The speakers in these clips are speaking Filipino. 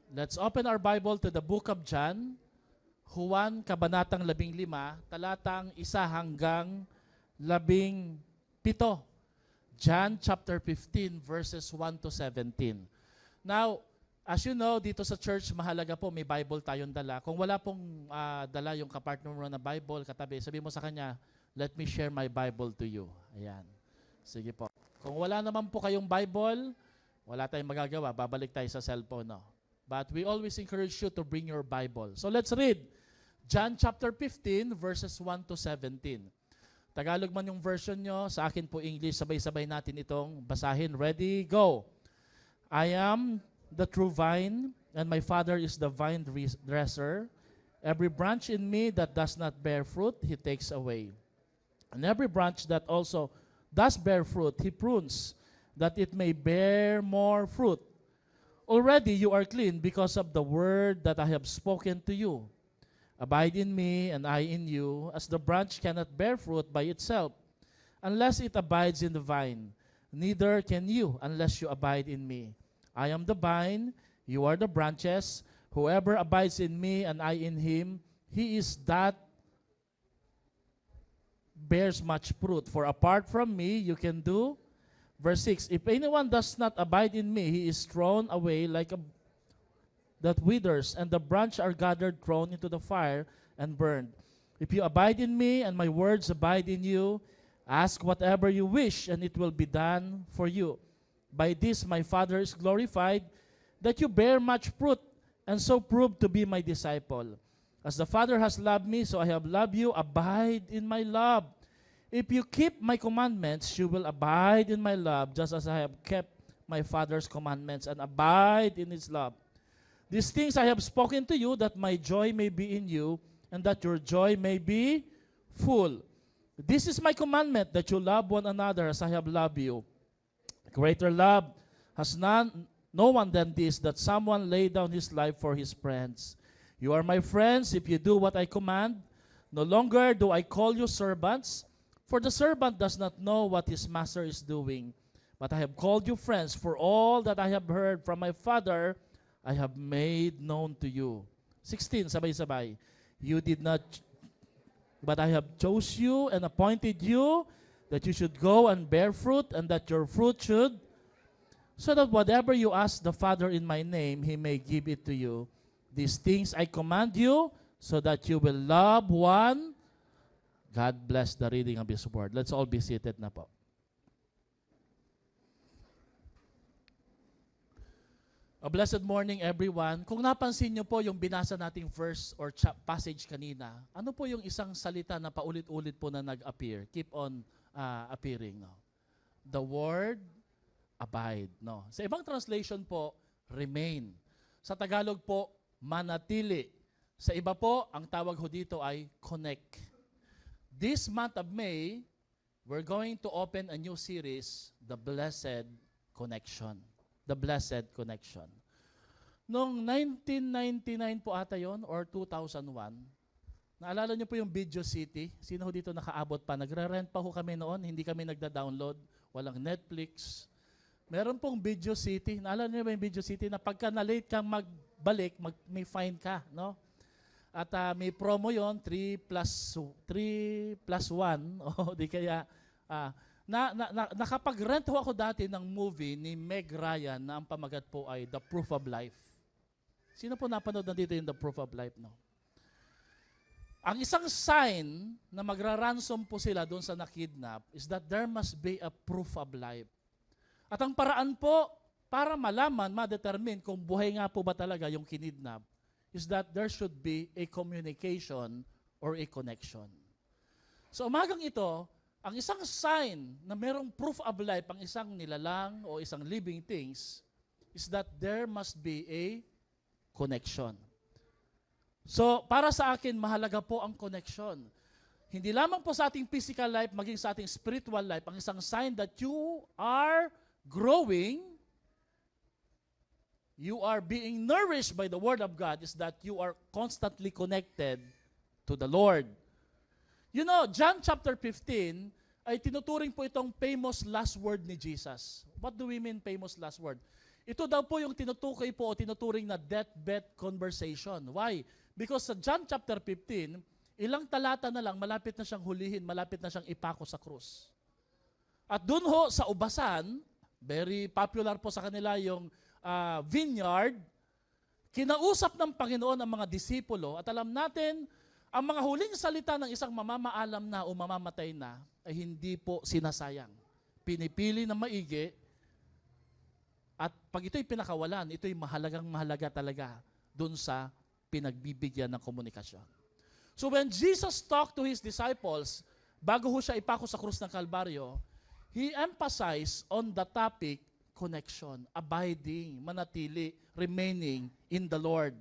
Let's open our Bible to the book of John, Juan, Kabanatang 15, talatang 1 hanggang 17. John chapter 15, verses 1 to 17. Now, as you know, dito sa church, mahalaga po, may Bible tayong dala. Kung wala pong dala yung kapartner mo na Bible, katabi, sabi mo sa kanya, let me share my Bible to you. Ayan. Sige po. Kung wala naman po kayong Bible, wala tayong magagawa. Babalik tayo sa cellphone. No? But we always encourage you to bring your Bible. So let's read John chapter 15, verses 1 to 17. Tagalog man yung version nyo, sa akin po English, sabay-sabay natin itong basahin. Ready? Go! I am the true vine, and my Father is the vine dresser. Every branch in me that does not bear fruit, He takes away. And every branch that also does bear fruit, He prunes, that it may bear more fruit. Already you are clean because of the word that I have spoken to you. Abide in me, and I in you, as the branch cannot bear fruit by itself, unless it abides in the vine. Neither can you, unless you abide in me. I am the vine, you are the branches. Whoever abides in me, and I in him, he is that bears much fruit. For apart from me, you can do. Verse 6, if anyone does not abide in me, he is thrown away like a that withers, and the branch are gathered, thrown into the fire, and burned. If you abide in me, and my words abide in you, ask whatever you wish, and it will be done for you. By this my Father is glorified, that you bear much fruit, and so prove to be my disciple. As the Father has loved me, so I have loved you. Abide in my love. If you keep my commandments, you will abide in my love, just as I have kept my Father's commandments, and abide in his love. These things I have spoken to you, that my joy may be in you, and that your joy may be full. This is my commandment, that you love one another as I have loved you. Greater love has no one than this, that someone lay down his life for his friends. You are my friends if you do what I command. No longer do I call you servants, for the servant does not know what his master is doing. But I have called you friends, for all that I have heard from my Father, I have made known to you. 16, sabay-sabay. You did not, but I have chose you and appointed you that you should go and bear fruit, and that your fruit should, so that whatever you ask the Father in my name, He may give it to you. These things I command you, so that you will love one. God bless the reading of His word. Let's all be seated na po. A blessed morning, everyone. Kung napansin niyo po yung binasa nating verse or passage kanina, ano po yung isang salita na paulit-ulit po na nag-appear? Keep on appearing. No? The word abide. No? Sa ibang translation po, remain. Sa Tagalog po, manatili. Sa iba po, ang tawag ho dito ay connect. This month of May, we're going to open a new series, The Blessed Connection. The Blessed Connection. Noong 1999 po ata yon or 2001, naalala niyo po yung Video City? Sino ho dito nakaabot pa? Nagre-rent pa ho kami noon, hindi kami nagda-download, walang Netflix. Meron pong Video City. Naalala niyo ba yung Video City na pagka na-late kang magbalik, may fine ka, no? At may promo yon 3 plus 1, o di kaya nakapag-rent ho ako dati ng movie ni Meg Ryan na ang pamagat po ay The Proof of Life. Sino po napanood na dito yung The Proof of Life? No? Ang isang sign na magra-ransom po sila doon sa nakidnap is that there must be a proof of life. At ang paraan po para malaman, ma-determine kung buhay nga po ba talaga yung kinidnap is that there should be a communication or a connection. So umagang ito, ang isang sign na merong proof of life, ang isang nilalang o isang living things, is that there must be a connection. So, para sa akin, mahalaga po ang connection. Hindi lamang po sa ating physical life, maging sa ating spiritual life, ang isang sign that you are growing, you are being nourished by the Word of God, is that you are constantly connected to the Lord. You know, John chapter 15 ay tinuturing po itong famous last word ni Jesus. What do we mean famous last word? Ito daw po yung tinutukoy po o tinuturing na deathbed conversation. Why? Because sa John chapter 15, ilang talata na lang, malapit na siyang hulihin, malapit na siyang ipako sa krus. At dun ho sa ubasan, very popular po sa kanila yung vineyard, kinausap ng Panginoon ang mga disipulo at alam natin, ang mga huling salita ng isang mamamaalam na o mamamatay na ay hindi po sinasayang. Pinipili na maigi at pag ito'y pinakawalan, ito'y mahalaga talaga dun sa pinagbibigyan ng komunikasyon. So when Jesus talked to His disciples, bago ho siya ipako sa krus ng Kalbaryo, He emphasized on the topic, connection, abiding, manatili, remaining in the Lord.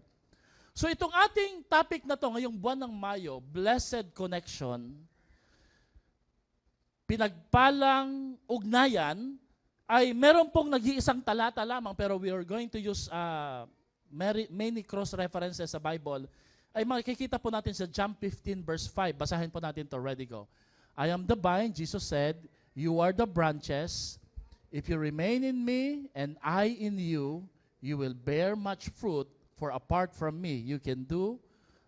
So itong ating topic na to ngayong buwan ng Mayo, blessed connection, pinagpalang ugnayan, ay meron pong nag-iisang talata lamang pero we are going to use many cross-references sa Bible. Ay makikita po natin sa John 15 verse 5. Basahin po natin to. Ready, go. I am the vine, Jesus said, you are the branches. If you remain in me and I in you, you will bear much fruit, for apart from me, you can do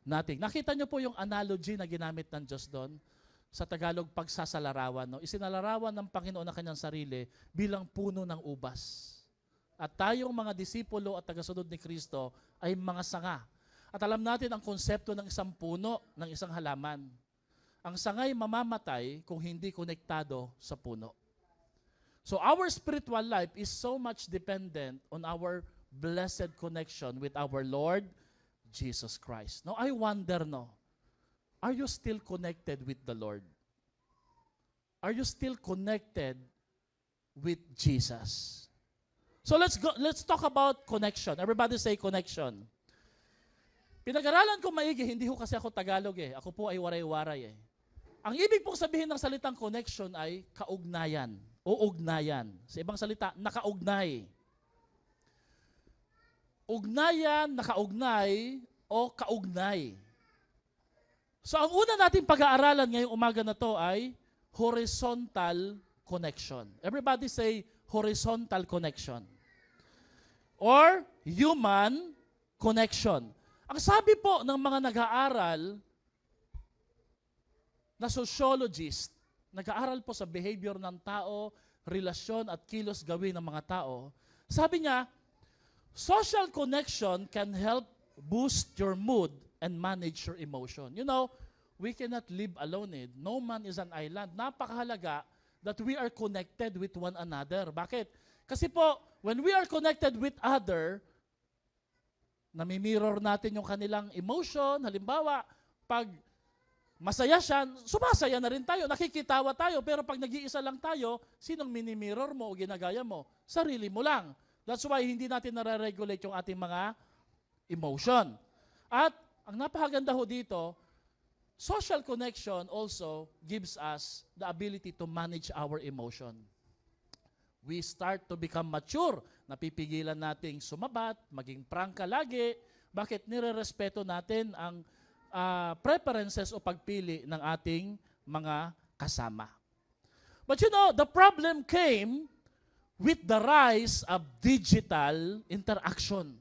nothing. Nakita niyo po yung analogy na ginamit ng Diyos doon? Sa Tagalog, pagsasalarawan. No? Isinalarawan ng Panginoon ang kanyang sarili bilang puno ng ubas. At tayong mga disipulo at tagasunod ni Kristo ay mga sanga. At alam natin ang konsepto ng isang puno, ng isang halaman. Ang sangay mamamatay kung hindi konektado sa puno. So our spiritual life is so much dependent on our blessed connection with our Lord Jesus Christ. Now I wonder, are you still connected with the Lord? Are you still connected with Jesus? So let's talk about connection. Everybody say connection. Pinag-aralan ko maigi, hindi ho kasi ako Tagalog Ako po ay waray-waray Ang ibig pong sabihin ng salitang connection ay kaugnayan o ugnayan. Sa ibang salita, nakaugnay. Ugnayan, nakaugnay o kaugnay. So ang una nating pag-aaralan ngayong umaga na to ay horizontal connection. Everybody say horizontal connection. Or human connection. Ang sabi po ng mga nag-aaral na sociologist, nag-aaral po sa behavior ng tao, relasyon at kilos gawin ng mga tao, sabi niya, social connection can help boost your mood and manage your emotion. You know, we cannot live alone. No man is an island. Napakahalaga that we are connected with one another. Bakit? Kasi po, when we are connected with other, nami-mirror natin yung kanilang emotion. Halimbawa, pag masaya siya, sumasaya na rin tayo, nakikitawa tayo, pero pag nag-iisa lang tayo, sinong mini-mirror mo o ginagaya mo? Sarili mo lang. That's why hindi natin nare-regulate yung ating mga emotion. At ang napakaganda ho dito, social connection also gives us the ability to manage our emotion. We start to become mature. Napipigilan nating sumabat, maging prangka lagi. Bakit? Nire-respeto natin ang preferences o pagpili ng ating mga kasama. But you know, the problem came with the rise of digital interaction.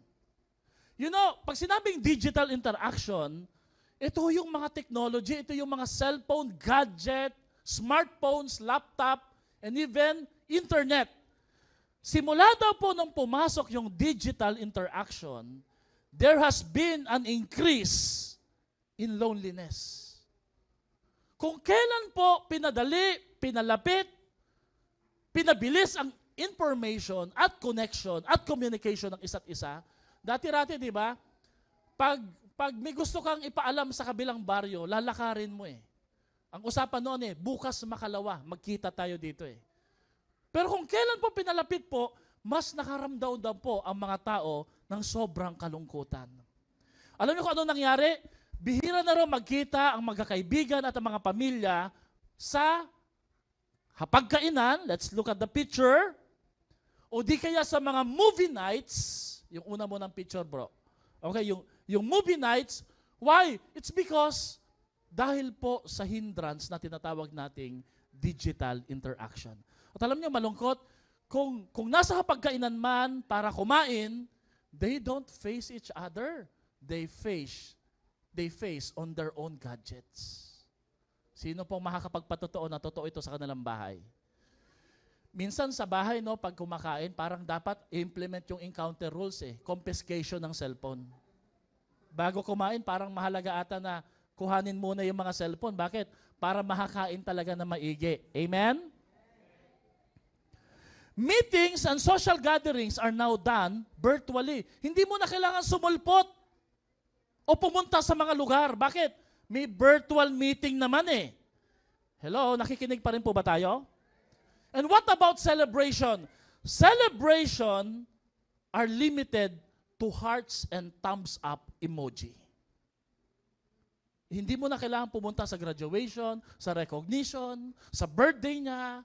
You know, pag sinabing digital interaction, ito yung mga technology, ito yung mga cellphone, gadget, smartphones, laptop, and even internet. Simula daw po nung pumasok yung digital interaction, there has been an increase in loneliness. Kung kailan po pinadali, pinalapit, pinabilis ang information at connection at communication ng isa't isa, dati-rati, di ba, pag may gusto kang ipaalam sa kabilang baryo, lalakarin mo Ang usapan noon bukas makalawa, magkita tayo dito Pero kung kailan po pinalapit po, mas nakaramdaw daw po ang mga tao ng sobrang kalungkutan. Alam niyo kung ano nangyari? Bihira na raw magkita ang magkakaibigan at ang mga pamilya sa hapagkainan, let's look at the picture, o di kaya sa mga movie nights, yung una mo ng picture bro. Okay, yung movie nights, why? It's because dahil po sa hindrance na tinatawag nating digital interaction. At alam niyo malungkot, kung nasa hapagkainan man para kumain, they don't face each other. They face on their own gadgets. Sino pong makakapagpatotoo na totoo ito sa kanilang bahay? Minsan sa bahay, no, pag kumakain, parang dapat implement yung encounter rules confiscation ng cellphone. Bago kumain, parang mahalaga ata na kuhanin muna yung mga cellphone. Bakit? Para makakain talaga na maigi. Amen? Meetings and social gatherings are now done virtually. Hindi mo na kailangan sumulpot o pumunta sa mga lugar. Bakit? May virtual meeting naman Hello, nakikinig pa rin po ba tayo? And what about celebration? Celebration are limited to hearts and thumbs up emoji. Hindi mo na kailangan pumunta sa graduation, sa recognition, sa birthday niya.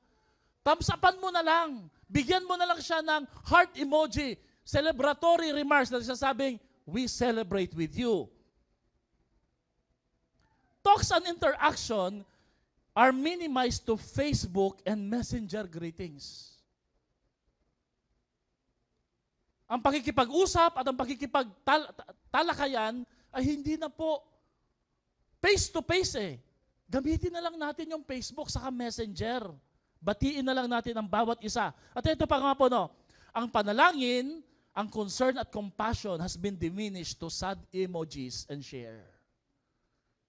Thumbs upan mo na lang. Bigyan mo na lang siya ng heart emoji. Celebratory remarks na nagsasabing, we celebrate with you. Talks and interaction are minimized to Facebook and Messenger greetings. Ang pakikipag-usap at ang pakikipagtalakayan ay hindi na po face-to-face Gamitin na lang natin yung Facebook saka Messenger. Batiin na lang natin ang bawat isa. At ito pa nga po, ang panalangin, ang concern at compassion has been diminished to sad emojis and share.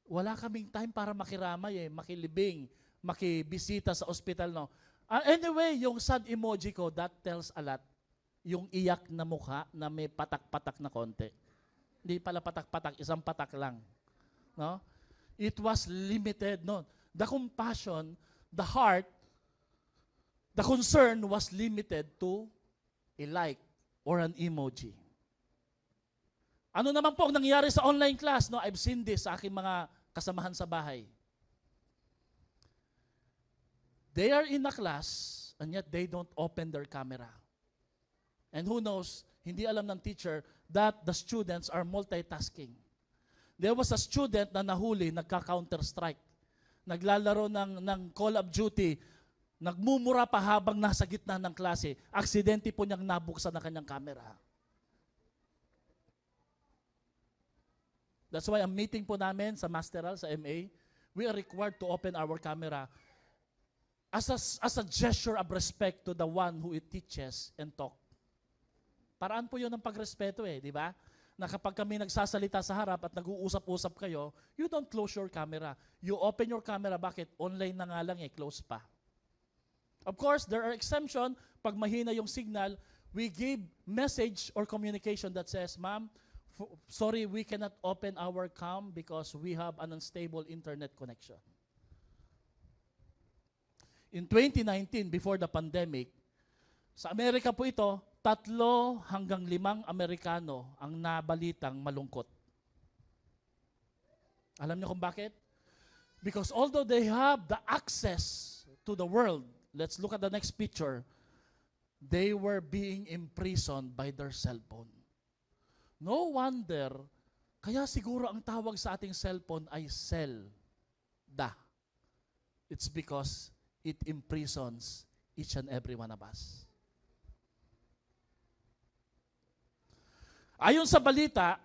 Wala kaming time para makiramay makilibing, makibisita sa ospital, Anyway, yung sad emoji ko, that tells a lot. Yung iyak na mukha na may patak-patak na konti. Hindi pala patak-patak, isang patak lang. No? It was limited. The compassion, the heart, the concern was limited to a like or an emoji. Ano naman po ang nangyari sa online class? I've seen this sa aking mga kasamahan sa bahay. They are in a class and yet they don't open their camera. And who knows, hindi alam ng teacher that the students are multitasking. There was a student na nahuli, nagka-counter-strike. Naglalaro ng Call of Duty, nagmumura pa habang nasa gitna ng klase. Aksidente po niyang nabuksan na kanyang camera. That's why ang meeting po namin sa Masteral, sa MA, we are required to open our camera as a gesture of respect to the one who it teaches and talk. Paraan po yun ng pagrespeto di ba? Na kapag kami nagsasalita sa harap at nag-uusap-usap kayo, you don't close your camera. You open your camera, bakit? Online na nga lang close pa. Of course, there are exemptions. Pag mahina yung signal, we give message or communication that says, Ma'am, sorry, we cannot open our cam because we have an unstable internet connection. In 2019, before the pandemic, sa Amerika po ito, 3 hanggang 5 Amerikano ang nabalitang malungkot. Alam niyo kung bakit? Because although they have the access to the world, let's look at the next picture, they were being imprisoned by their cellphone. No wonder, kaya siguro ang tawag sa ating cellphone ay cell-da. It's because it imprisons each and every one of us. Ayon sa balita,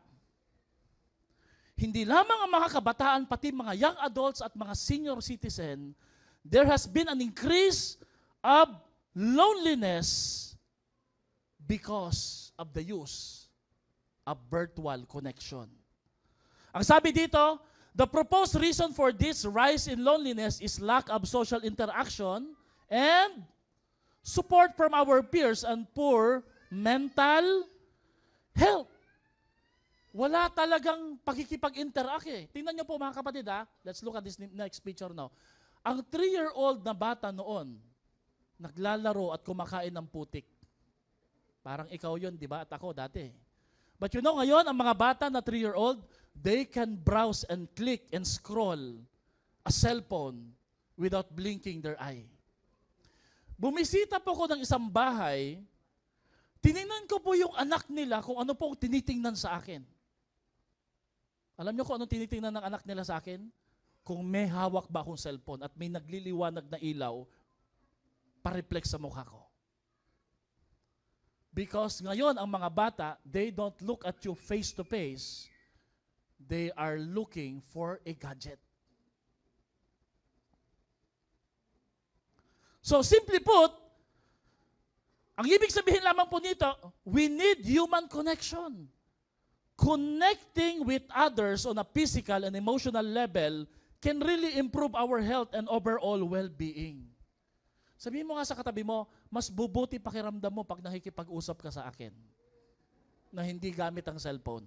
hindi lamang ang mga kabataan, pati mga young adults at mga senior citizen, there has been an increase of loneliness because of the use of virtual connection. Ang sabi dito, the proposed reason for this rise in loneliness is lack of social interaction and support from our peers and poor mental health. Wala talagang pakikipag-interact Tingnan niyo po mga kapatid Let's look at this next picture now. Ang 3-year-old na bata noon, naglalaro at kumakain ng putik. Parang ikaw yun, di ba? At ako dati. But you know, ngayon, ang mga bata na 3-year-old, they can browse and click and scroll a cellphone without blinking their eye. Bumisita po ko ng isang bahay, tinignan ko po yung anak nila kung ano po tinitingnan sa akin. Alam niyo kung anong tinitingnan ng anak nila sa akin? Kung may hawak ba akong cellphone at may nagliliwanag na ilaw, pa-reflect sa mukha ko. Because ngayon, ang mga bata, they don't look at you face to face. They are looking for a gadget. So, simply put, ang ibig sabihin lamang po nito, we need human connection. Connecting with others on a physical and emotional level can really improve our health and overall well-being. Sabihin mo nga sa katabi mo, mas bubuti pakiramdam mo pag nakikipag-usap ka sa akin na hindi gamit ang cellphone.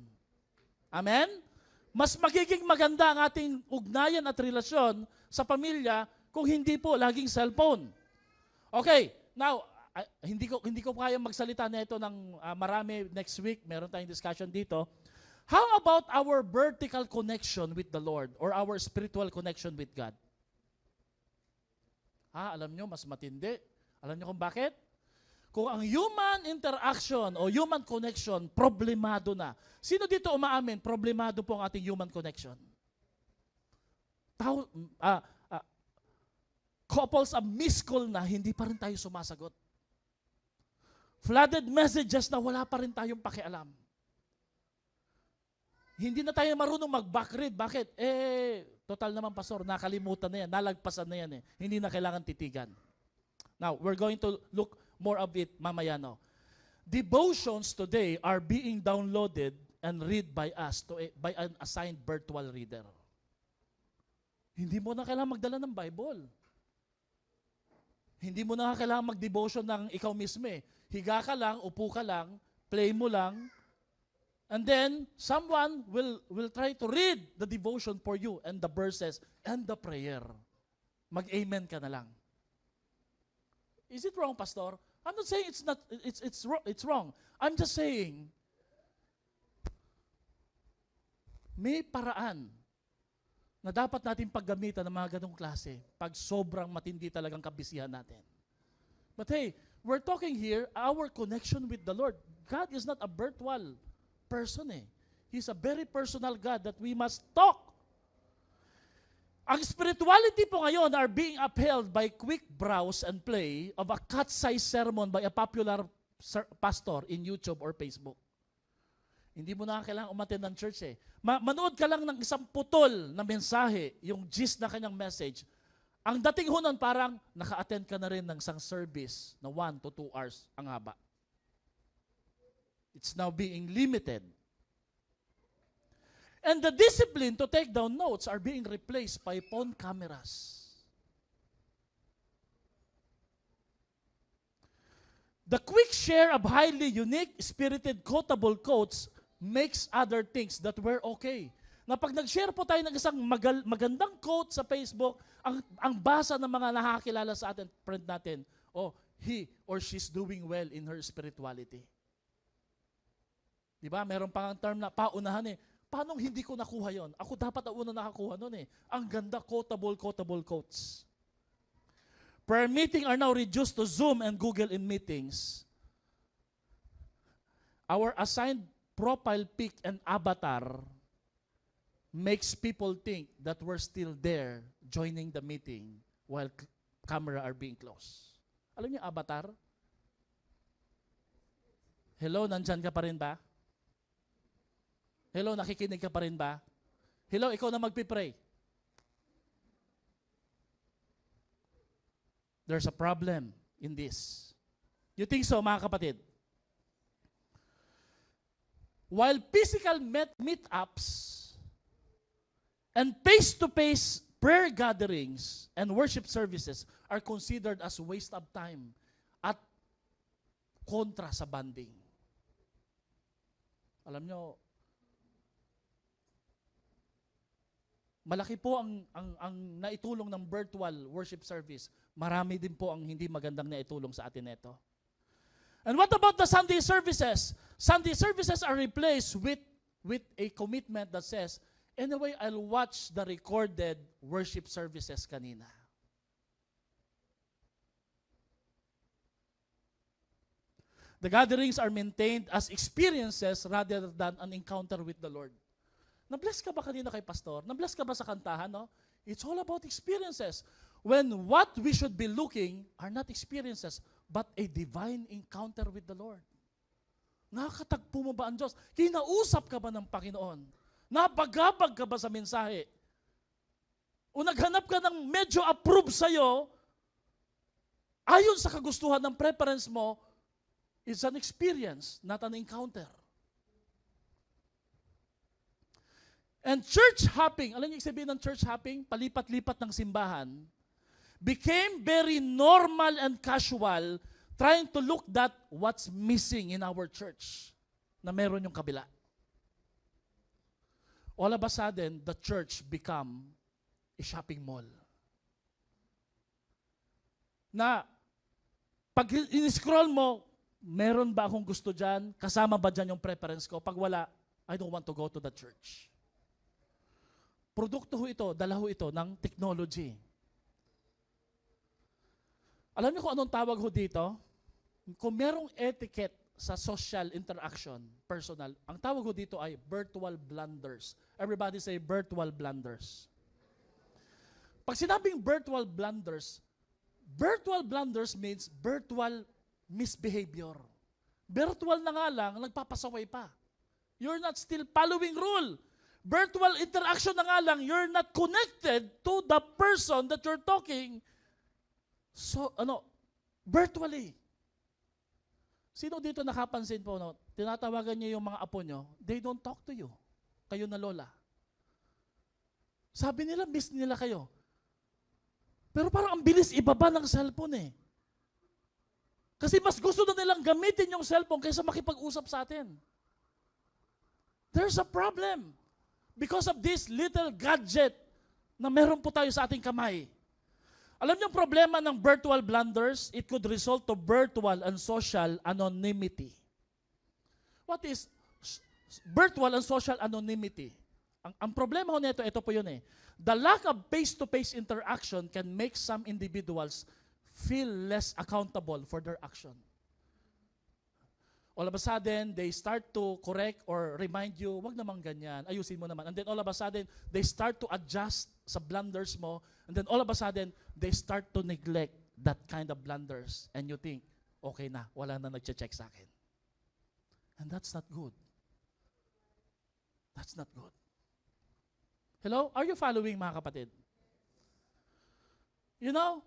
Amen? Mas magiging maganda ang ating ugnayan at relasyon sa pamilya kung hindi po laging cellphone. Okay, now, hindi ko kaya magsalita na ito ng marami next week. Meron tayong discussion dito. How about our vertical connection with the Lord or our spiritual connection with God? Alam nyo, mas matindi. Alam nyo kung bakit? Kung ang human interaction o human connection, problemado na. Sino dito umaamin? Problemado po ang ating human connection. Couples ang missed call na, hindi pa rin tayo sumasagot. Flooded messages na wala pa rin tayong pakialam. Hindi na tayo marunong mag-backread. Bakit? Total naman, Pastor, nakalimutan na yan, nalagpasan na yan eh. Hindi na kailangan titigan. Now, we're going to look more of it mamaya no. Devotions today are being downloaded and read by us by an assigned virtual reader. Hindi mo na kailangan magdala ng Bible. Hindi mo na kailangan mag-devotion ng ikaw mismo eh. Higa ka lang, upo ka lang, play mo lang, and then someone will try to read the devotion for you and the verses and the prayer. Mag-amen ka na lang. Is it wrong, Pastor? I'm not saying it's wrong. I'm just saying may paraan na dapat natin paggamitan ng mga ganong klase pag sobrang matindi talagang kabisihan natin. But hey, we're talking here, our connection with the Lord. God is not a virtual person eh. He's a very personal God that we must talk. Ang spirituality po ngayon are being upheld by quick browse and play of a cut-size sermon by a popular pastor in YouTube or Facebook. Hindi mo na kailangan umattend ng church eh. Manood ka lang ng isang putol na mensahe, yung gist na kanyang message. Ang dating ho nun, parang naka-attend ka na rin ng isang service na 1 to 2 hours ang haba. It's now being limited. And the discipline to take down notes are being replaced by phone cameras. The quick share of highly unique, spirited, quotable quotes makes other things that were okay. Na pag nag-share po tayo ng isang magandang quote sa Facebook, ang basa ng mga nakakilala sa atin, friend natin, he or she's doing well in her spirituality. Diba? Meron pang term na paunahan eh. Paano hindi ko nakuha yon? Ako dapat ang una nakakuha nun eh. Ang ganda, quotable quotes. Prayer meeting are now reduced to Zoom and Google in meetings. Our assigned profile pic and avatar makes people think that we're still there joining the meeting while camera are being closed. Alam niyo avatar? Hello, nandyan ka pa rin ba? Hello, nakikinig ka pa rin ba? Hello, ikaw na magpipray. There's a problem in this. You think so, mga kapatid? While physical meetups and face-to-face prayer gatherings and worship services are considered as waste of time at kontra sa bonding. Alam nyo, malaki po ang naitulong ng virtual worship service. Marami din po ang hindi magandang naitulong sa atin ito. And what about the Sunday services? Sunday services are replaced with a commitment that says, anyway, I'll watch the recorded worship services kanina. The gatherings are maintained as experiences rather than an encounter with the Lord. Na-bless ka ba kanina kay pastor? Na-bless ka ba sa kantahan? No? It's all about experiences. When what we should be looking are not experiences, but a divine encounter with the Lord. Nakakatagpo mo ba ang Diyos? Kinausap ka ba ng Panginoon? Nabagabag ka ba sa mensahe? O naghanap ka ng medyo approve sa'yo, ayon sa kagustuhan ng preference mo, it's an experience, not an encounter. And church hopping, alam niyo yung sabihin ng church hopping? Palipat-lipat ng simbahan, became very normal and casual, trying to look at what's missing in our church na meron yung kabila. All of a sudden, the church become a shopping mall. Na pag in-scroll mo, meron ba akong gusto dyan? Kasama ba dyan yung preference ko? Pag wala, I don't want to go to the church. Produkto ho ito, dala ho ito ng technology. Alam niyo kung anong tawag ho dito? Kung merong etiquette sa social interaction, personal, ang tawag ho dito ay virtual blunders. Everybody say virtual blunders. Pag sinabing virtual blunders means virtual misbehavior. Virtual na nga lang, nagpapasaway pa. You're not still following rule. Virtual interaction na nga lang, you're not connected to the person that you're talking. So, virtually. Sino dito nakapansin po, tinatawagan niyo yung mga apo niyo, they don't talk to you. Kayo na lola. Sabi nila, miss nila kayo. Pero parang ang bilis ibaba ng cellphone eh. Kasi mas gusto na nilang gamitin yung cellphone kaysa makipag-usap sa atin. There's a problem. Because of this little gadget na meron po tayo sa ating kamay. Alam niyo ang problema ng virtual blunders? It could result to virtual and social anonymity. What is virtual and social anonymity? Ang problema ho nito, ito po yun eh. The lack of face-to-face interaction can make some individuals feel less accountable for their action. All of a sudden, they start to correct or remind you, wag naman ganyan, ayusin mo naman. And then all of a sudden, they start to adjust sa blunders mo. And then all of a sudden, they start to neglect that kind of blunders. And you think, okay na, wala na nagche-check sa akin. And that's not good. That's not good. Hello? Are you following, mga kapatid? You know,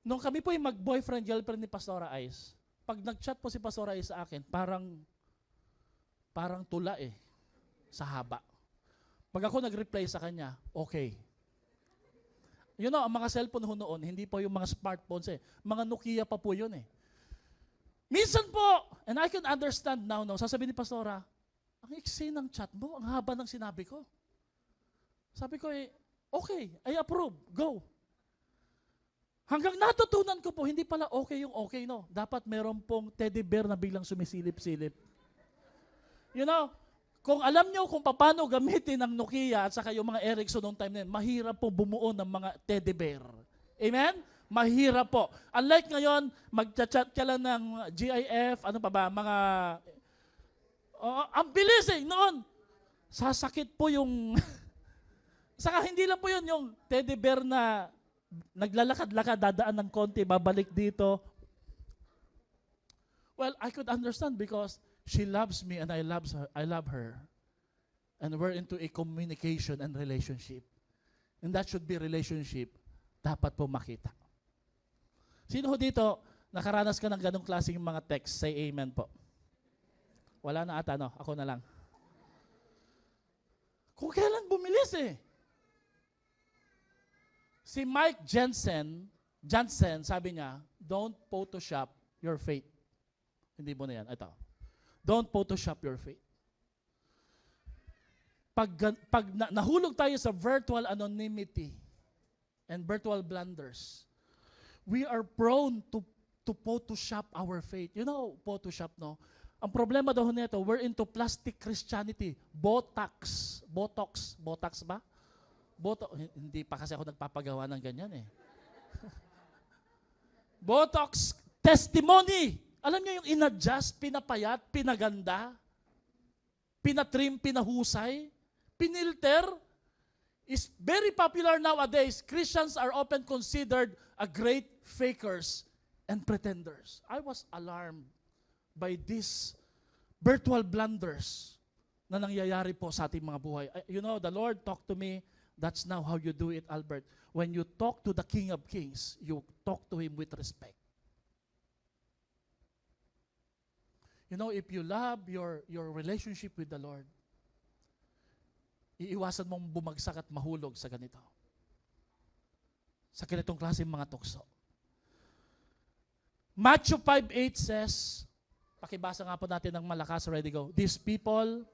nung kami po yung mag-boyfriend, girlfriend ni Pastora Ice, pag nag-chat po si Pastora Ice sa akin, parang tula eh, sa haba. Pag ako nag-reply sa kanya, okay. You know, ang mga cellphone ho noon, hindi po yung mga smartphones eh. Mga Nokia pa po yun eh. Minsan po, and I can understand now, sasabihin ni Pastora, ang iksi ng chat mo, ang haba ng sinabi ko. Sabi ko eh, okay, I approve, go. Hanggang natutunan ko po, hindi pala okay yung okay, no? Dapat meron pong teddy bear na biglang sumisilip-silip. You know, kung alam nyo kung paano gamitin ang Nokia at saka yung mga Ericsson noong time na yun, mahirap po bumuo ng mga teddy bear. Amen? Mahirap po. Unlike ngayon, mag-chat ka lang ng GIF, ano pa ba, mga... ang bilis eh, noon. Sasakit po yung... Saka hindi lang po yun, yung teddy bear na naglalakad-lakad, dadaan ng konti, babalik dito. Well, I could understand because she loves me and I love her. And we're into a communication and relationship. And that should be relationship. Dapat po makita. Sino ho dito, nakaranas ka ng ganong klaseng mga text? Say amen po. Wala na ata, no? Ako na lang. Kung kailan bumilis eh. Si Mike Jensen, sabi niya, don't Photoshop your faith. Hindi mo na yan. Ito. Don't Photoshop your faith. Pag nahulog tayo sa virtual anonymity and virtual blunders, we are prone to Photoshop our faith. You know, Photoshop, no? Ang problema daw nito, we're into plastic Christianity. Botox ba? Hindi pa kasi ako nagpapagawa ng ganyan eh. Botox testimony. Alam niyo yung inadjust, pinapayat, pinaganda, pinatrim, pinahusay, pinilter, is very popular nowadays. Christians are often considered a great fakers and pretenders. I was alarmed by this virtual blunders na nangyayari po sa ating mga buhay. You know, the Lord talked to me. That's now how you do it, Albert. When you talk to the King of Kings, you talk to Him with respect. You know, if you love your relationship with the Lord, iiwasan mong bumagsak at mahulog sa ganito. Sa ganitong klaseng mga tukso. Matthew 5:8 says, pakibasa nga po natin ng malakas, ready go. These people,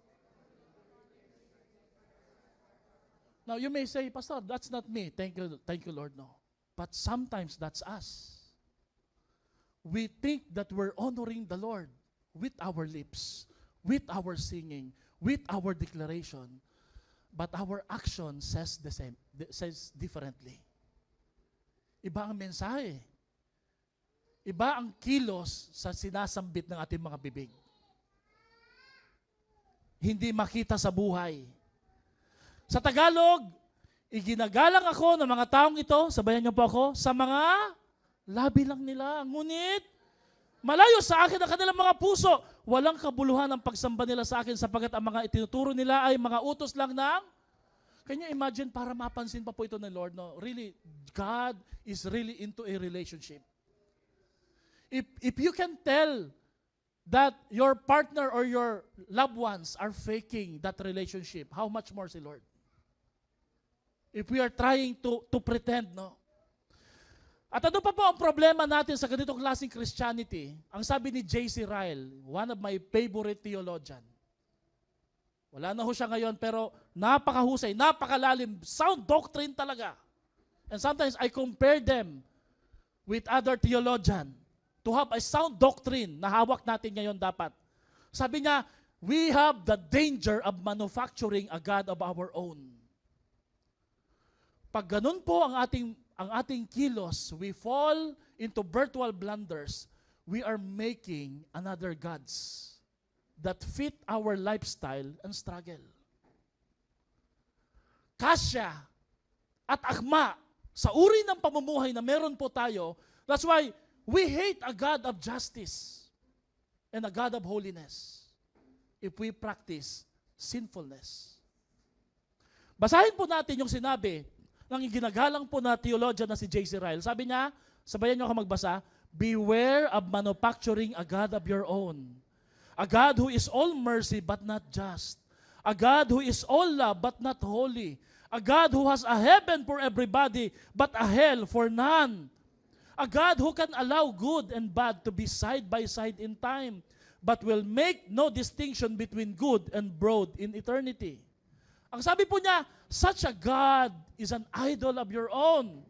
now you may say, Pastor, that's not me. Thank you Lord, no. But sometimes that's us. We think that we're honoring the Lord with our lips, with our singing, with our declaration, but our action says the same, says differently. Iba ang mensahe. Iba ang kilos sa sinasambit ng ating mga bibig. Hindi makita sa buhay. Sa Tagalog, iginagalang ako ng mga taong ito, sabayan niyo po ako, sa mga labi lang nila. Ngunit, malayo sa akin ang kanilang mga puso. Walang kabuluhan ang pagsamba nila sa akin sapagkat ang mga itinuturo nila ay mga utos lang ng. Can you imagine, para mapansin pa po ito ng Lord, no? Really, God is really into a relationship. If you can tell that your partner or your loved ones are faking that relationship, how much more si Lord? If we are trying to pretend, no? At ano pa po ang problema natin sa ganitong klaseng Christianity? Ang sabi ni J.C. Ryle, one of my favorite theologian. Wala na ho siya ngayon, pero napakahusay, napakalalim, sound doctrine talaga. And sometimes I compare them with other theologian to have a sound doctrine na hawak natin ngayon dapat. Sabi niya, we have the danger of manufacturing a God of our own. Pag ganun po ang ating kilos, we fall into virtual blunders, we are making another gods that fit our lifestyle and struggle. Kasya at akma sa uri ng pamumuhay na meron po tayo, that's why we hate a God of justice and a God of holiness if we practice sinfulness. Basahin po natin yung sinabi ng ginagalang po na theologian na si J.C. Ryle. Sabi niya, sabayan niyo ako magbasa, beware of manufacturing a God of your own. A God who is all mercy but not just. A God who is all love but not holy. A God who has a heaven for everybody but a hell for none. A God who can allow good and bad to be side by side in time, but will make no distinction between good and bad in eternity. Ang sabi po niya, such a God is an idol of your own.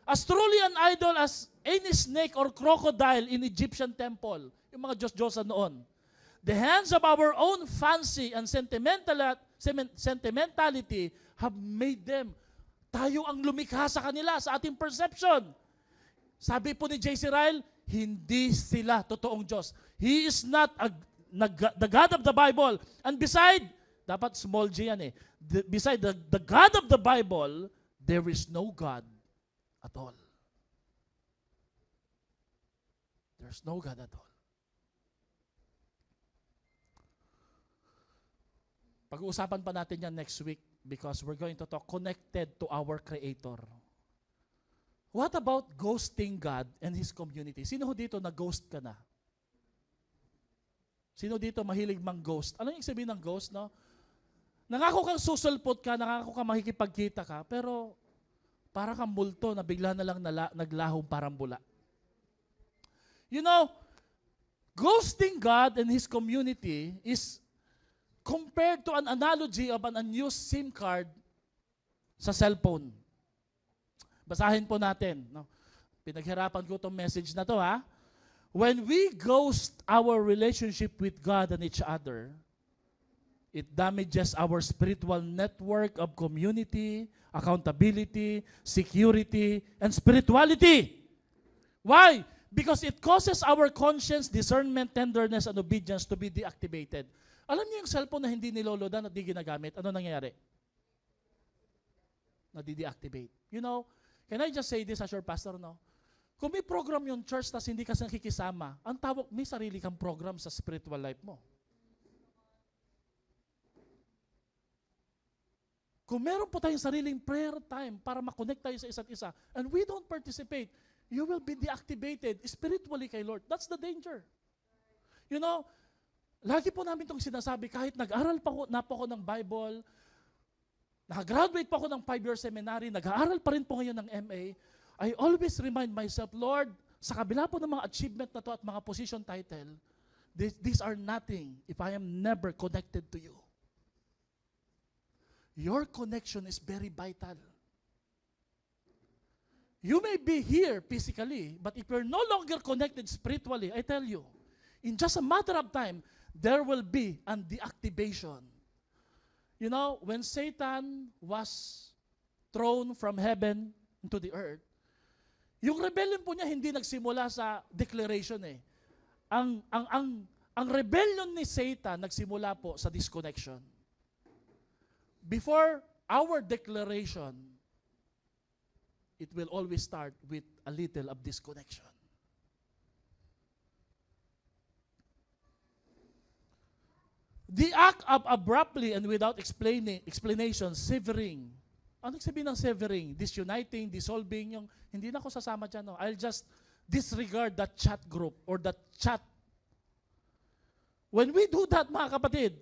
As truly an idol as any snake or crocodile in Egyptian temple, yung mga Diyos-Diyosan noon. The hands of our own fancy and sentimentality have made them. Tayo ang lumikha sa kanila, sa ating perception. Sabi po ni J.C. Ryle, hindi sila totoong Diyos. He is not the God of the Bible. And beside, dapat small g yan eh. Beside the God of the Bible, there is no God at all. There's no God at all. Pag-uusapan pa natin yan next week because we're going to talk connected to our Creator. What about ghosting God and His community? Sino dito na-ghost ka na? Sino dito mahilig mang-ghost? Ano yung sabihin ng ghost, no? Nangako kang susulpot ka, nangako kang makikipagkita ka, pero para kang multo na bigla na lang naglahong parang bula. You know, ghosting God and His community is compared to an analogy of an unused SIM card sa cellphone. Basahin po natin. No? Pinaghirapan ko itong message na to, ha? When we ghost our relationship with God and each other, it damages our spiritual network of community, accountability, security, and spirituality. Why? Because it causes our conscience, discernment, tenderness, and obedience to be deactivated. Alam niyo yung cellphone na hindi nilolodan at di ginagamit, ano nangyayari? Nadi-deactivate. You know, can I just say this as your pastor, no? Kung may program yung church tas hindi ka nakikisama, ang tawag, may sarili kang program sa spiritual life mo. Kung meron po tayong sariling prayer time para makonect tayo sa isa't isa, and we don't participate, you will be deactivated spiritually kay Lord. That's the danger. You know, lagi po namin itong sinasabi, kahit nag-aral na po ako ng Bible, nakagraduate pa ako ng 5-year seminary, nag-aaral pa rin po ngayon ng MA, I always remind myself, Lord, sa kabila po ng mga achievement na to at mga position title, these are nothing if I am never connected to you. Your connection is very vital. You may be here physically, but if you're no longer connected spiritually, I tell you, in just a matter of time, there will be an deactivation. You know, when Satan was thrown from heaven into the earth, yung rebellion po niya hindi nagsimula sa declaration eh. Ang rebellion ni Satan nagsimula po sa disconnection. Before our declaration, it will always start with a little of disconnection. The act of abruptly and without explanation, severing. Ano sabihin ng severing? Disuniting, dissolving, yung hindi na ako sasama dyan. No? I'll just disregard that chat group or that chat. When we do that, mga kapatid,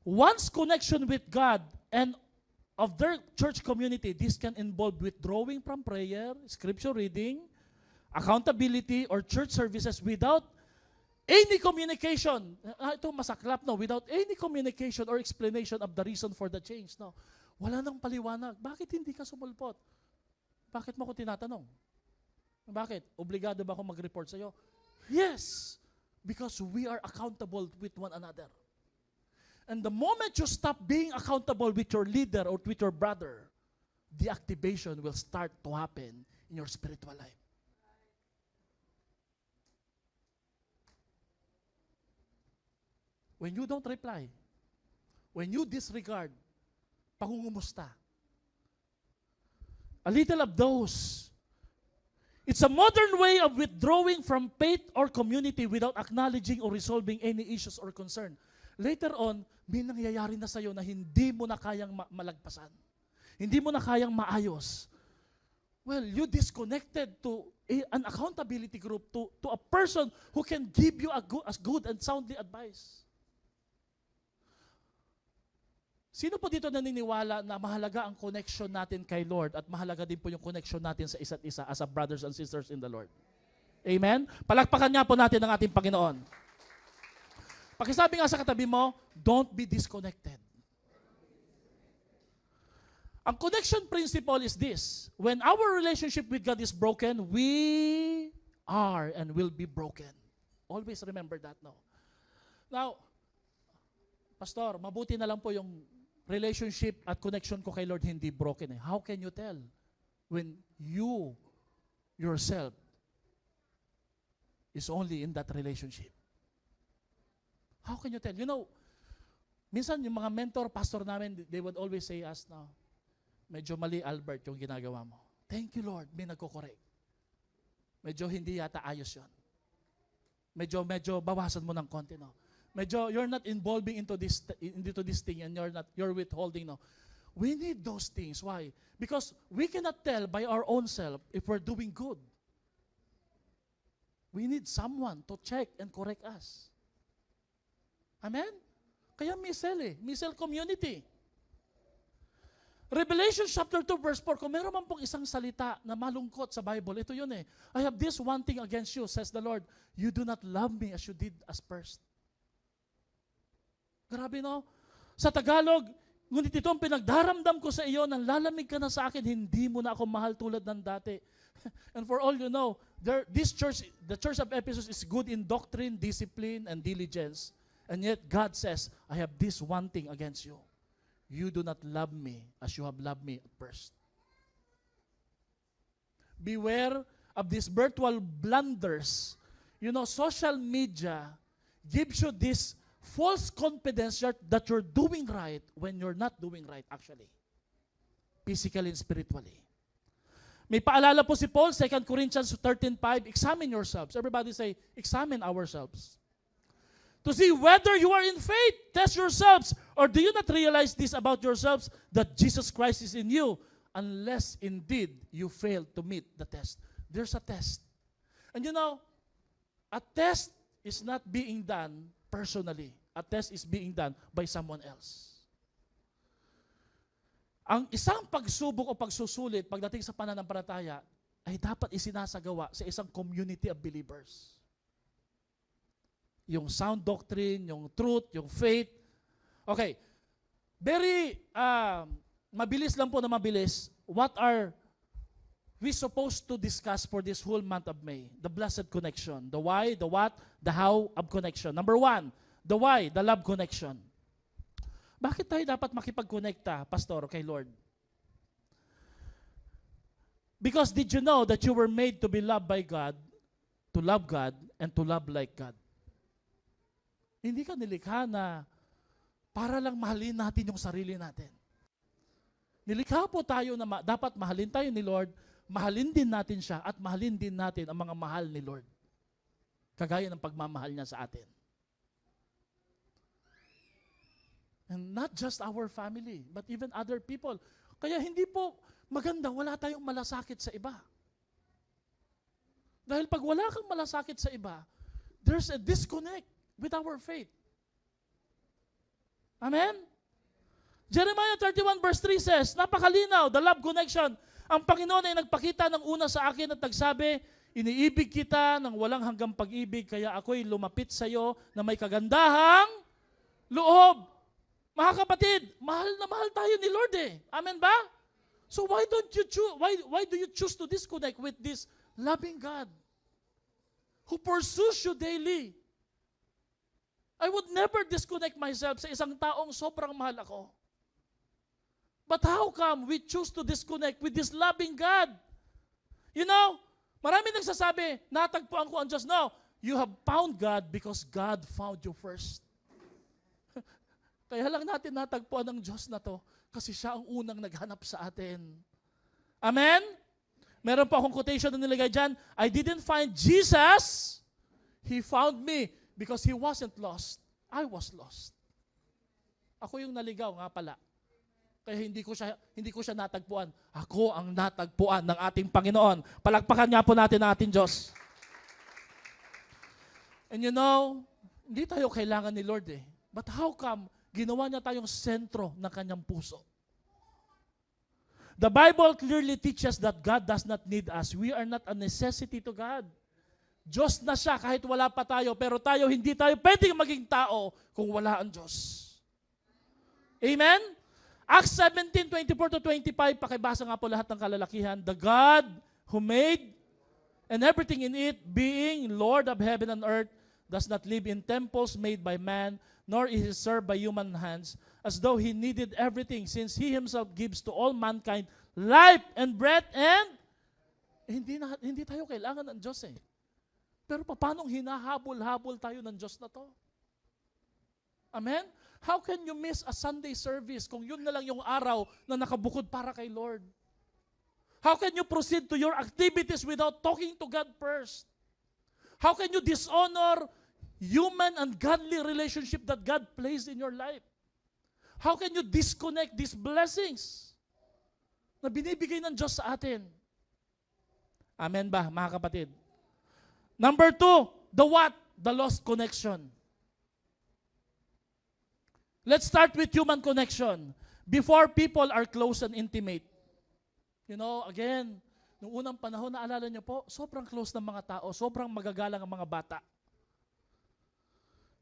one's connection with God and of their church community, this can involve withdrawing from prayer, scripture reading, accountability, or church services without any communication. Ito masaklap, no? Without any communication or explanation of the reason for the change. No? Wala nang paliwanag. Bakit hindi ka sumulpot? Bakit mo ko tinatanong? Bakit? Obligado ba ako mag-report sa'yo? Yes! Because we are accountable with one another. And the moment you stop being accountable with your leader or with your brother, the activation will start to happen in your spiritual life. When you don't reply, when you disregard, pangungumusta, a little of those. It's a modern way of withdrawing from faith or community without acknowledging or resolving any issues or concern. Later on, may nangyayari na sa'yo na hindi mo na kayang malagpasan. Hindi mo na kayang maayos. Well, you disconnected to an accountability group, to a person who can give you a good and soundly advice. Sino po dito naniniwala na mahalaga ang connection natin kay Lord at mahalaga din po yung connection natin sa isa't isa as a brothers and sisters in the Lord? Amen? Palakpakan nga po natin ang ating Panginoon. Pakisabi nga sa katabi mo, don't be disconnected. Ang connection principle is this: when our relationship with God is broken, we are and will be broken. Always remember that, no? Now, Pastor, mabuti na lang po yung relationship at connection ko kay Lord hindi broken. How can you tell when you yourself is only in that relationship? How can you tell? You know, minsan yung mga mentor, pastor namin, they would always say us, no, medyo mali, Albert, yung ginagawa mo. Thank you, Lord, may nagko-correct. Medyo hindi yata ayos yun. Medyo bawasan mo ng konti, no. Medyo you're not involving into this thing and you're withholding, no. We need those things. Why? Because we cannot tell by our own self if we're doing good. We need someone to check and correct us. Amen? Kaya Missel community. Revelation chapter 2 verse 4, kung meron man pong isang salita na malungkot sa Bible, ito yun eh. I have this one thing against you, says the Lord, you do not love me as you did as first. Grabe, no? Sa Tagalog, ngunit ito ang pinagdaramdam ko sa iyo, nang lalamig ka na sa akin, hindi mo na ako mahal tulad ng dati. And for all you know, this church, the church of Ephesus is good in doctrine, discipline, and diligence. And yet God says, I have this one thing against you. You do not love me as you have loved me at first. Beware of these virtual blunders. You know, social media gives you this false confidence that you're doing right when you're not doing right, actually. Physically and spiritually. May paalala po si Paul, 2 Corinthians 13:5, examine yourselves. Everybody say, examine ourselves. To see whether you are in faith, test yourselves. Or do you not realize this about yourselves, that Jesus Christ is in you, unless indeed you fail to meet the test. There's a test. And you know, a test is not being done personally. A test is being done by someone else. Ang isang pagsubok o pagsusulit pagdating sa pananampalataya ay dapat isinasagawa sa isang community of believers. Yung sound doctrine, yung truth, yung faith. Okay. Very mabilis lang po na mabilis. What are we supposed to discuss for this whole month of May? The blessed connection. The why, the what, the how of connection. Number 1, the why, the love connection. Bakit tayo dapat makipag-connecta, Pastor, kay Lord? Because did you know that you were made to be loved by God, and to love like God? Hindi ka nilikha na para lang mahalin natin yung sarili natin. Nilikha po tayo na dapat mahalin tayo ni Lord, mahalin din natin siya, at mahalin din natin ang mga mahal ni Lord. Kagaya ng pagmamahal niya sa atin. And not just our family, but even other people. Kaya hindi po maganda, wala tayong malasakit sa iba. Dahil pag wala kang malasakit sa iba, there's a disconnect with our faith. Amen? Jeremiah 31 verse 3 says, napakalinaw, the love connection. Ang Panginoon ay nagpakita ng una sa akin at nagsabi, iniibig kita ng walang hanggang pag-ibig, kaya ako'y lumapit sa iyo na may kagandahang loob. Mga kapatid, mahal na mahal tayo ni Lord eh. Amen ba? So why do you choose to disconnect with this loving God who pursues you daily? I would never disconnect myself sa isang taong sobrang mahal ako. But how come we choose to disconnect with this loving God? You know, marami nagsasabi, natagpuan ko ang Diyos. No, you have found God because God found you first. Kaya lang natin natagpuan ang Diyos na to kasi siya ang unang naghanap sa atin. Amen? Meron pa akong quotation na nilagay dyan, I didn't find Jesus, He found me because He wasn't lost. I was lost. Ako yung naligaw nga pala. Kaya hindi ko siya natagpuan. Ako ang natagpuan ng ating Panginoon. Palakpakan nga po natin ang ating Diyos. And you know, hindi tayo kailangan ni Lord eh. But how come ginawa niya tayong sentro ng kanyang puso? The Bible clearly teaches that God does not need us. We are not a necessity to God. Diyos na siya kahit wala pa tayo, pero tayo hindi tayo pwedeng maging tao kung wala ang Diyos. Amen? Acts 17:24-25, pakibasa nga po lahat ng kalalakihan. The God who made and everything in it, being Lord of heaven and earth, does not live in temples made by man, nor is he served by human hands, as though he needed everything, since he himself gives to all mankind life and breath, and hindi tayo kailangan ng Diyos eh. Pero paano hinahabol-habol tayo ng Diyos na to? Amen? How can you miss a Sunday service kung yun na lang yung araw na nakabukod para kay Lord? How can you proceed to your activities without talking to God first? How can you dishonor human and godly relationship that God placed in your life? How can you disconnect these blessings na binibigay ng Diyos sa atin? Amen ba, mga kapatid? Number 2, the what? The lost connection. Let's start with human connection. Before people are close and intimate. You know, again, nung unang panahon, naalala niyo po, sobrang close ng mga tao, sobrang magagalang ang mga bata.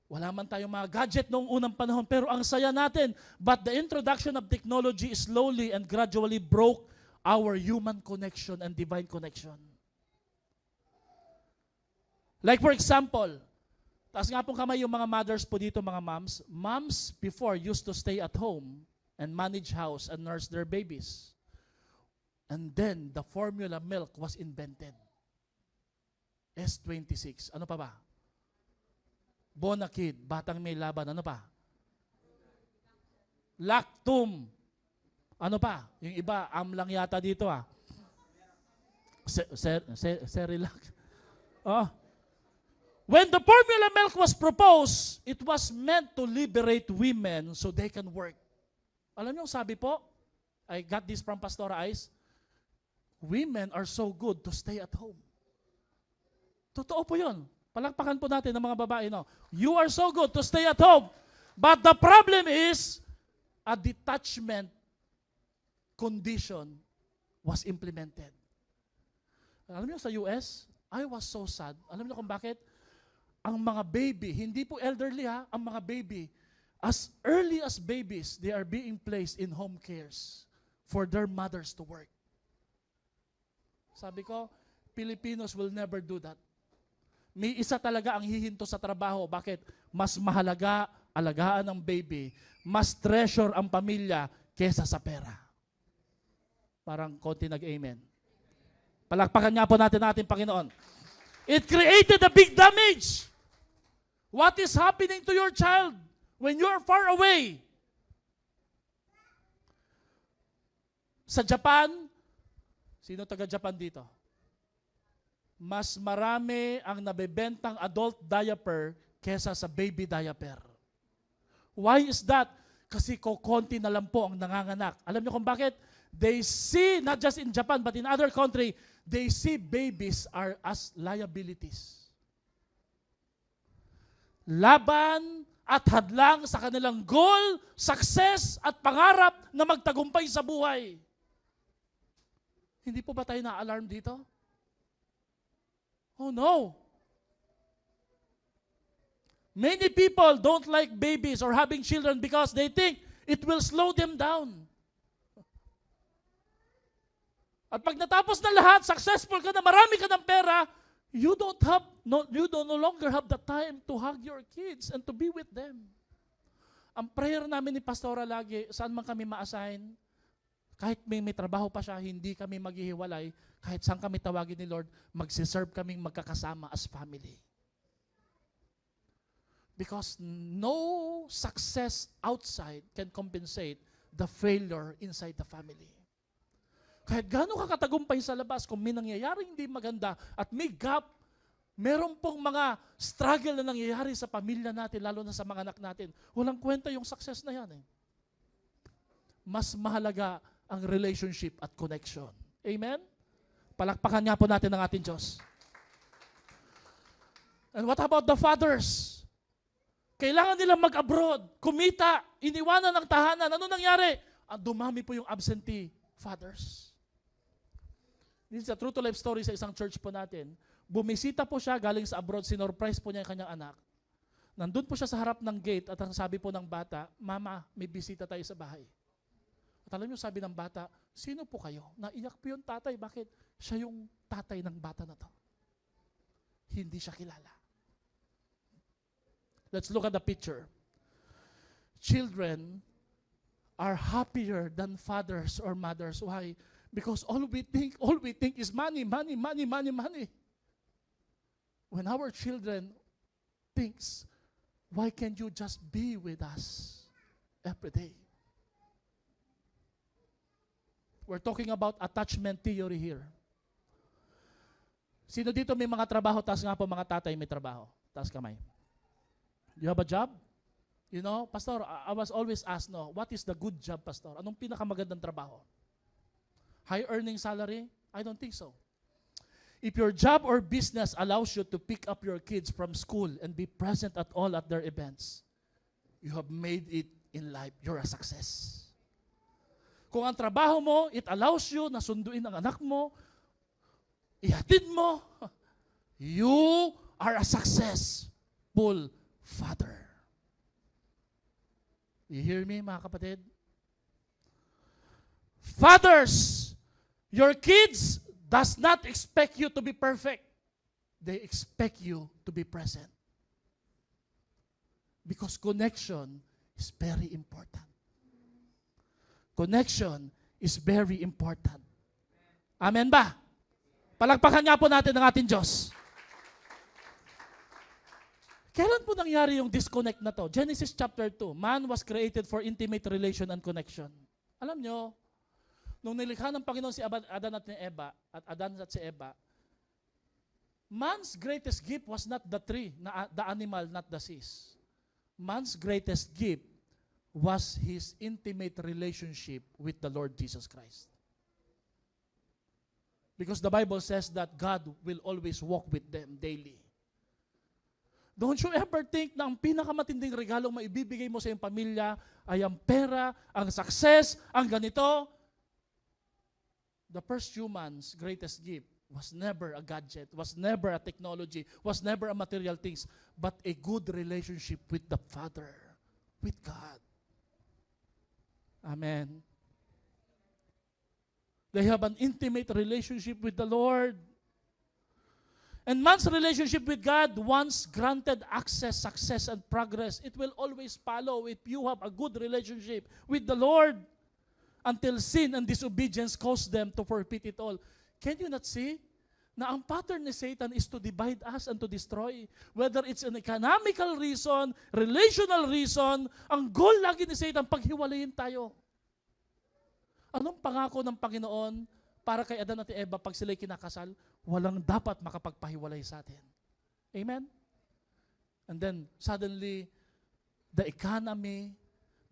Wala man tayong mga gadget noong unang panahon, pero ang saya natin. But the introduction of technology slowly and gradually broke our human connection and divine connection. Like for example, taas nga pong kamay yung mga mothers po dito, mga moms. Moms before used to stay at home and manage house and nurse their babies. And then, the formula milk was invented. S26. Ano pa ba? Bonakid, batang may laban. Ano pa? Lactum. Ano pa? Yung iba, amlang yata dito ah. Cerelac. Oh. When the formula milk was proposed, it was meant to liberate women so they can work. Alam niyo, sabi po, I got this from Pastora Ice, women are so good to stay at home. Totoo po yun. Palakpakan po natin ng mga babae. No? You are so good to stay at home. But the problem is, a detachment condition was implemented. Alam niyo, sa US, I was so sad. Alam niyo kung bakit? Ang mga baby, hindi po elderly ha, ang mga baby, as early as babies, they are being placed in home cares for their mothers to work. Sabi ko, Filipinos will never do that. May isa talaga ang hihinto sa trabaho. Bakit? Mas mahalaga alagaan ng baby, mas treasure ang pamilya kesa sa pera. Parang konti nag-amen. Palakpakan nga po natin ang ating Panginoon. It created a big damage. What is happening to your child when you're far away? Sa Japan, sino taga-Japan dito? Mas marami ang nabebentang adult diaper kesa sa baby diaper. Why is that? Kasi kokonti na lang po ang nanganganak. Alam niyo kung bakit? They see, not just in Japan, but in other country, they see babies are as liabilities. Laban at hadlang sa kanilang goal, success at pangarap na magtagumpay sa buhay. Hindi po ba tayo na-alarm dito? Oh no! Many people don't like babies or having children because they think it will slow them down. At pag natapos na lahat, successful ka na, marami ka ng pera, you no longer have the time to hug your kids and to be with them. Ang prayer namin ni Pastora lagi, saan man kami ma-assign, kahit may trabaho pa siya, hindi kami maghihiwalay, kahit saan kami tawagin ni Lord, magsiserve kaming magkakasama as family. Because no success outside can compensate the failure inside the family. Kahit gaano ka katagumpay sa labas, kung may nangyayaring hindi maganda at may gap, meron pong mga struggle na nangyayari sa pamilya natin, lalo na sa mga anak natin. Walang kwenta yung success na yan. Mas mahalaga ang relationship at connection. Amen? Palakpakan nga po natin ang ating Diyos. And what about the fathers? Kailangan nilang mag-abroad, kumita, iniwanan ng tahanan. Ano nangyari? Dumami po yung absentee fathers. This is a true to life story sa isang church po natin. Bumisita po siya galing sa abroad, sinorprise po niya yung kanyang anak. Nandun po siya sa harap ng gate at ang sabi po ng bata, Mama, may bisita tayo sa bahay. At alam niyo, sabi ng bata, sino po kayo? Naiyak po yung tatay. Bakit? Siya yung tatay ng bata na to. Hindi siya kilala. Let's look at the picture. Children are happier than fathers or mothers. Why? Because all we think is money, money, money, money, money. When our children thinks, why can't you just be with us every day? We're talking about attachment theory here. Sino dito may mga trabaho? Taas nga po mga tatay may trabaho. Taas kamay. You have a job? You know, Pastor, I was always asked, what is the good job, Pastor? Anong pinakamagandang trabaho? High earning salary? I don't think so. If your job or business allows you to pick up your kids from school and be present at all at their events, you have made it in life. You're a success. Kung ang trabaho mo, it allows you na sunduin ang anak mo, ihatid mo, you are a successful father. You hear me, mga kapatid? Fathers, your kids does not expect you to be perfect. They expect you to be present. Because connection is very important. Connection is very important. Amen ba? Palakpakan nga po natin ang ating Diyos. Kailan po nangyari yung disconnect na to? Genesis chapter 2, man was created for intimate relation and connection. Alam nyo, Nung nilikha ng Panginoon si Adan at si Eva, man's greatest gift was not the tree, the animal, not the seas. Man's greatest gift was his intimate relationship with the Lord Jesus Christ. Because the Bible says that God will always walk with them daily. Don't you ever think na ang pinakamatinding regalong maibibigay mo sa iyong pamilya ay ang pera, ang success, ang ganito? The first human's greatest gift was never a gadget, was never a technology, was never a material things, but a good relationship with the Father, with God. Amen. They have an intimate relationship with the Lord. And man's relationship with God, once granted access, success, and progress, it will always follow if you have a good relationship with the Lord until sin and disobedience cause them to forfeit it all. Can you not see na ang pattern ni Satan is to divide us and to destroy? Whether it's an economical reason, relational reason, ang goal lagi ni Satan, paghiwalayin tayo. Anong pangako ng Panginoon para kay Adan at Eva pag sila'y kinakasal? Walang dapat makapagpahiwalay sa atin. Amen? And then, suddenly, the economy,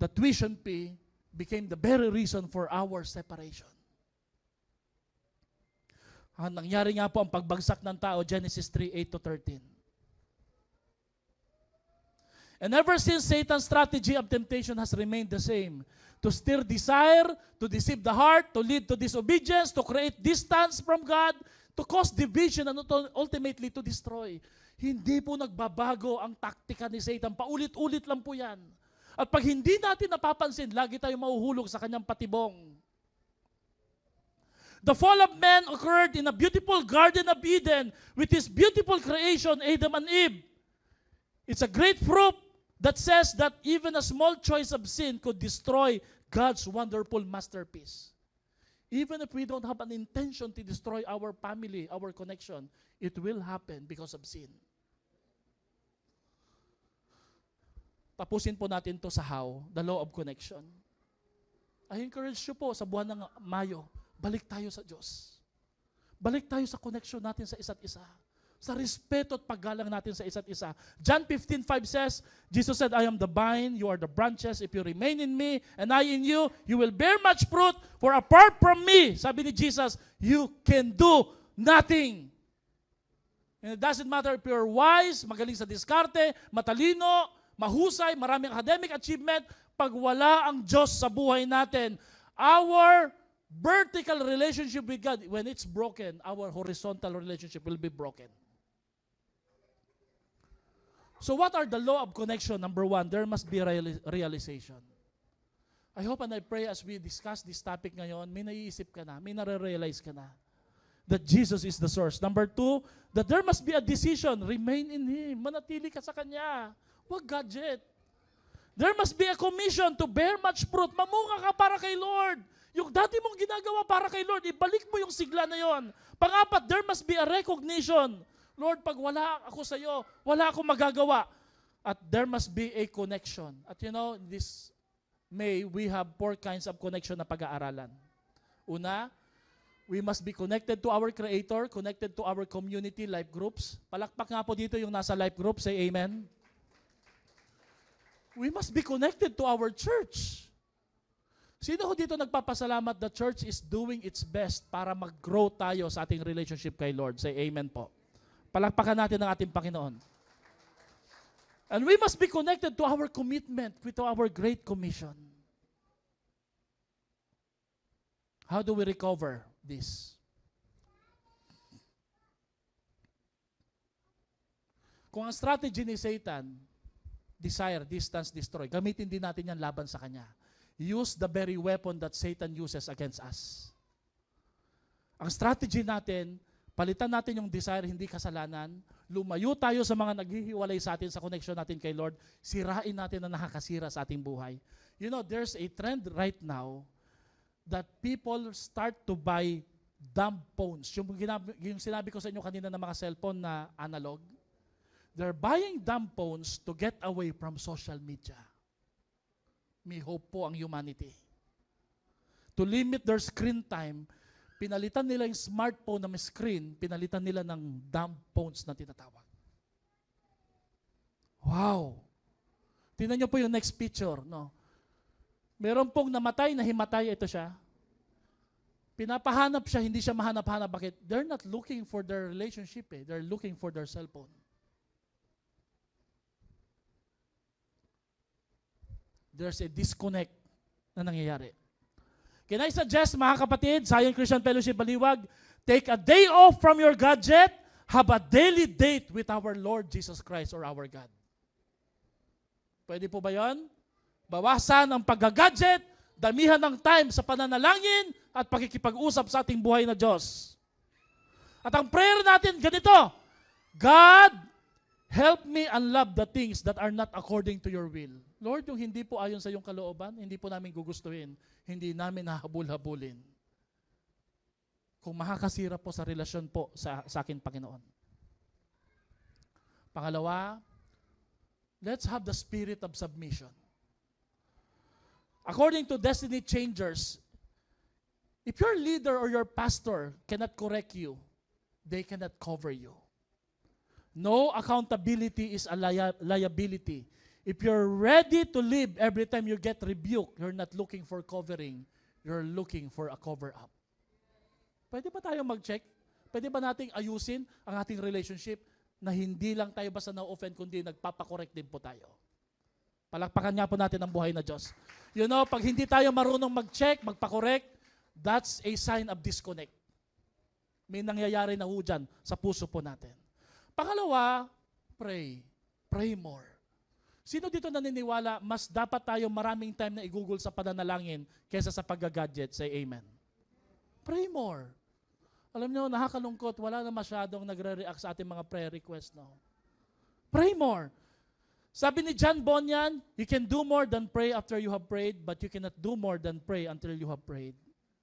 the tuition fee, became the very reason for our separation. Ang nangyari nga po ang pagbagsak ng tao, Genesis 3:8-13. And ever since, Satan's strategy of temptation has remained the same. To stir desire, to deceive the heart, to lead to disobedience, to create distance from God, to cause division, and ultimately to destroy. Hindi po nagbabago ang taktika ni Satan. Paulit-ulit lang po yan. At pag hindi natin napapansin, lagi tayo mahuhulog sa kanyang patibong. The fall of man occurred in a beautiful Garden of Eden with his beautiful creation, Adam and Eve. It's a great proof that says that even a small choice of sin could destroy God's wonderful masterpiece. Even if we don't have an intention to destroy our family, our connection, it will happen because of sin. Tapusin po natin to sa how, the law of connection. I encourage you po sa buwan ng Mayo, balik tayo sa Diyos. Balik tayo sa connection natin sa isa't isa. Sa respeto at paggalang natin sa isa't isa. John 15:5 says, Jesus said, I am the vine, you are the branches. If you remain in me and I in you, you will bear much fruit. For apart from me, sabi ni Jesus, you can do nothing. And it doesn't matter if you're wise, magaling sa diskarte, matalino, mahusay, maraming academic achievement, pag wala ang Diyos sa buhay natin, our vertical relationship with God, when it's broken, our horizontal relationship will be broken. So what are the law of connection? Number one, there must be realization. I hope and I pray as we discuss this topic ngayon, may naiisip ka na, may nare-realize ka na that Jesus is the source. Number two, that there must be a decision, remain in Him, manatili ka sa Kanya. Huwag gadget. There must be a commission to bear much fruit. Mamunga ka para kay Lord. Yung dati mong ginagawa para kay Lord, ibalik mo yung sigla na yon. Pangapat, there must be a recognition. Lord, pag wala ako sa iyo, wala akong magagawa. At there must be a connection. At you know, this May, we have 4 kinds of connection na pag-aaralan. Una, we must be connected to our Creator, connected to our community, life groups. Palakpak nga po dito yung nasa life group. Say amen. We must be connected to our church. Sino ho dito nagpapasalamat the church is doing its best para mag-grow tayo sa ating relationship kay Lord? Say amen po. Palakpakan natin ang ating Panginoon. And we must be connected to our commitment with our Great Commission. How do we recover this? Kung ang strategy ni Satan, desire, distance, destroy, gamitin din natin yan laban sa kanya. Use the very weapon that Satan uses against us. Ang strategy natin, palitan natin yung desire, hindi kasalanan, lumayo tayo sa mga naghihiwalay sa atin sa connection natin kay Lord, sirain natin na nakakasira sa ating buhay. You know, there's a trend right now that people start to buy dumb phones. Yung sinabi ko sa inyo kanina ng mga cellphone na analog, they're buying dumb phones to get away from social media. May hope po ang humanity. to limit their screen time, pinalitan nila yung smartphone na may screen, pinalitan nila ng dumb phones na tinatawag. Wow! Tingnan niyo po yung next picture. No? Meron pong namatay na himatay, ito siya. Pinapahanap siya, hindi siya mahanap-hanap. Bakit? They're not looking for their relationship. They're looking for their cellphone. There's a disconnect na nangyayari. Can I suggest, mga kapatid, Zion Christian Fellowship Baliwag, take a day off from your gadget, have a daily date with our Lord Jesus Christ or our God. Pwede po ba yun? Bawasan ang paggagadget, damihan ng time sa pananalangin at pakikipag-usap sa ating buhay na Diyos. At ang prayer natin, ganito, God, help me unlove the things that are not according to your will. Lord, yung hindi po ayon sa iyong kalooban, hindi po namin gugustuhin, hindi namin hahabul-habulin. Kung makakasira po sa relasyon po sa akin, Panginoon. Pangalawa, let's have the spirit of submission. According to Destiny Changers, if your leader or your pastor cannot correct you, they cannot cover you. No accountability is a liability. If you're ready to live every time you get rebuked, you're not looking for covering, you're looking for a cover-up. Pwede ba tayong mag-check? Pwede ba nating ayusin ang ating relationship na hindi lang tayo basta na-offend, kundi nagpapakorek din po tayo? Palakpakan nga po natin ang buhay na Diyos. You know, pag hindi tayo marunong mag-check, magpakorek, that's a sign of disconnect. May nangyayari na ho dyan sa puso po natin. Pangalawa, pray. Pray more. Sino dito naniniwala, mas dapat tayo maraming time na i-google sa pananalangin kaysa sa paggagadget? Say amen. Pray more. Alam niyo, nakakalungkot, wala na masyadong nagre-react sa ating mga prayer request. No? Pray more. Sabi ni John Bunyan, you can do more than pray after you have prayed, but you cannot do more than pray until you have prayed.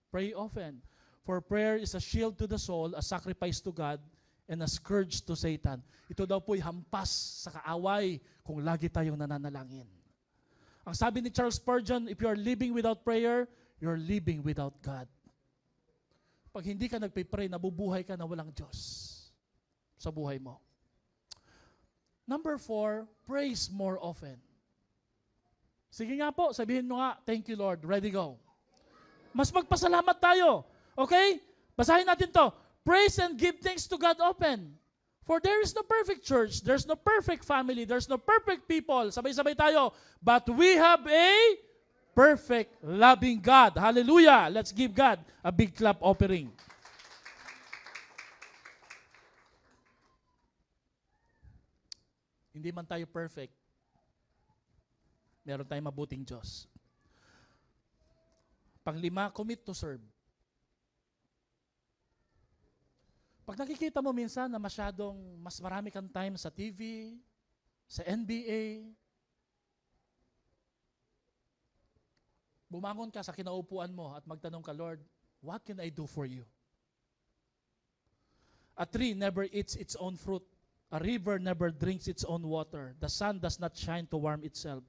Pray often. For prayer is a shield to the soul, a sacrifice to God, and a scourge to Satan. Ito daw po'y hampas sa kaaway kung lagi tayong nananalangin. Ang sabi ni Charles Spurgeon, if you are living without prayer, you're living without God. Pag hindi ka nagpipray, nabubuhay ka na walang Diyos sa buhay mo. Number 4, praise more often. Sige nga po, sabihin mo nga, thank you Lord, ready go. Mas magpasalamat tayo. Okay? Basahin natin to. Praise and give thanks to God often. For there is no perfect church, there's no perfect family, there's no perfect people. Sabay-sabay tayo. But we have a perfect, loving God. Hallelujah! Let's give God a big clap offering. Hindi man tayo perfect, meron tayong mabuting Diyos. Panglima, commit to serve. Pag nakikita mo minsan na masyadong mas marami kang time sa TV, sa NBA, bumangon ka sa kinaupuan mo at magtanong ka, Lord, what can I do for you? A tree never eats its own fruit. A river never drinks its own water. The sun does not shine to warm itself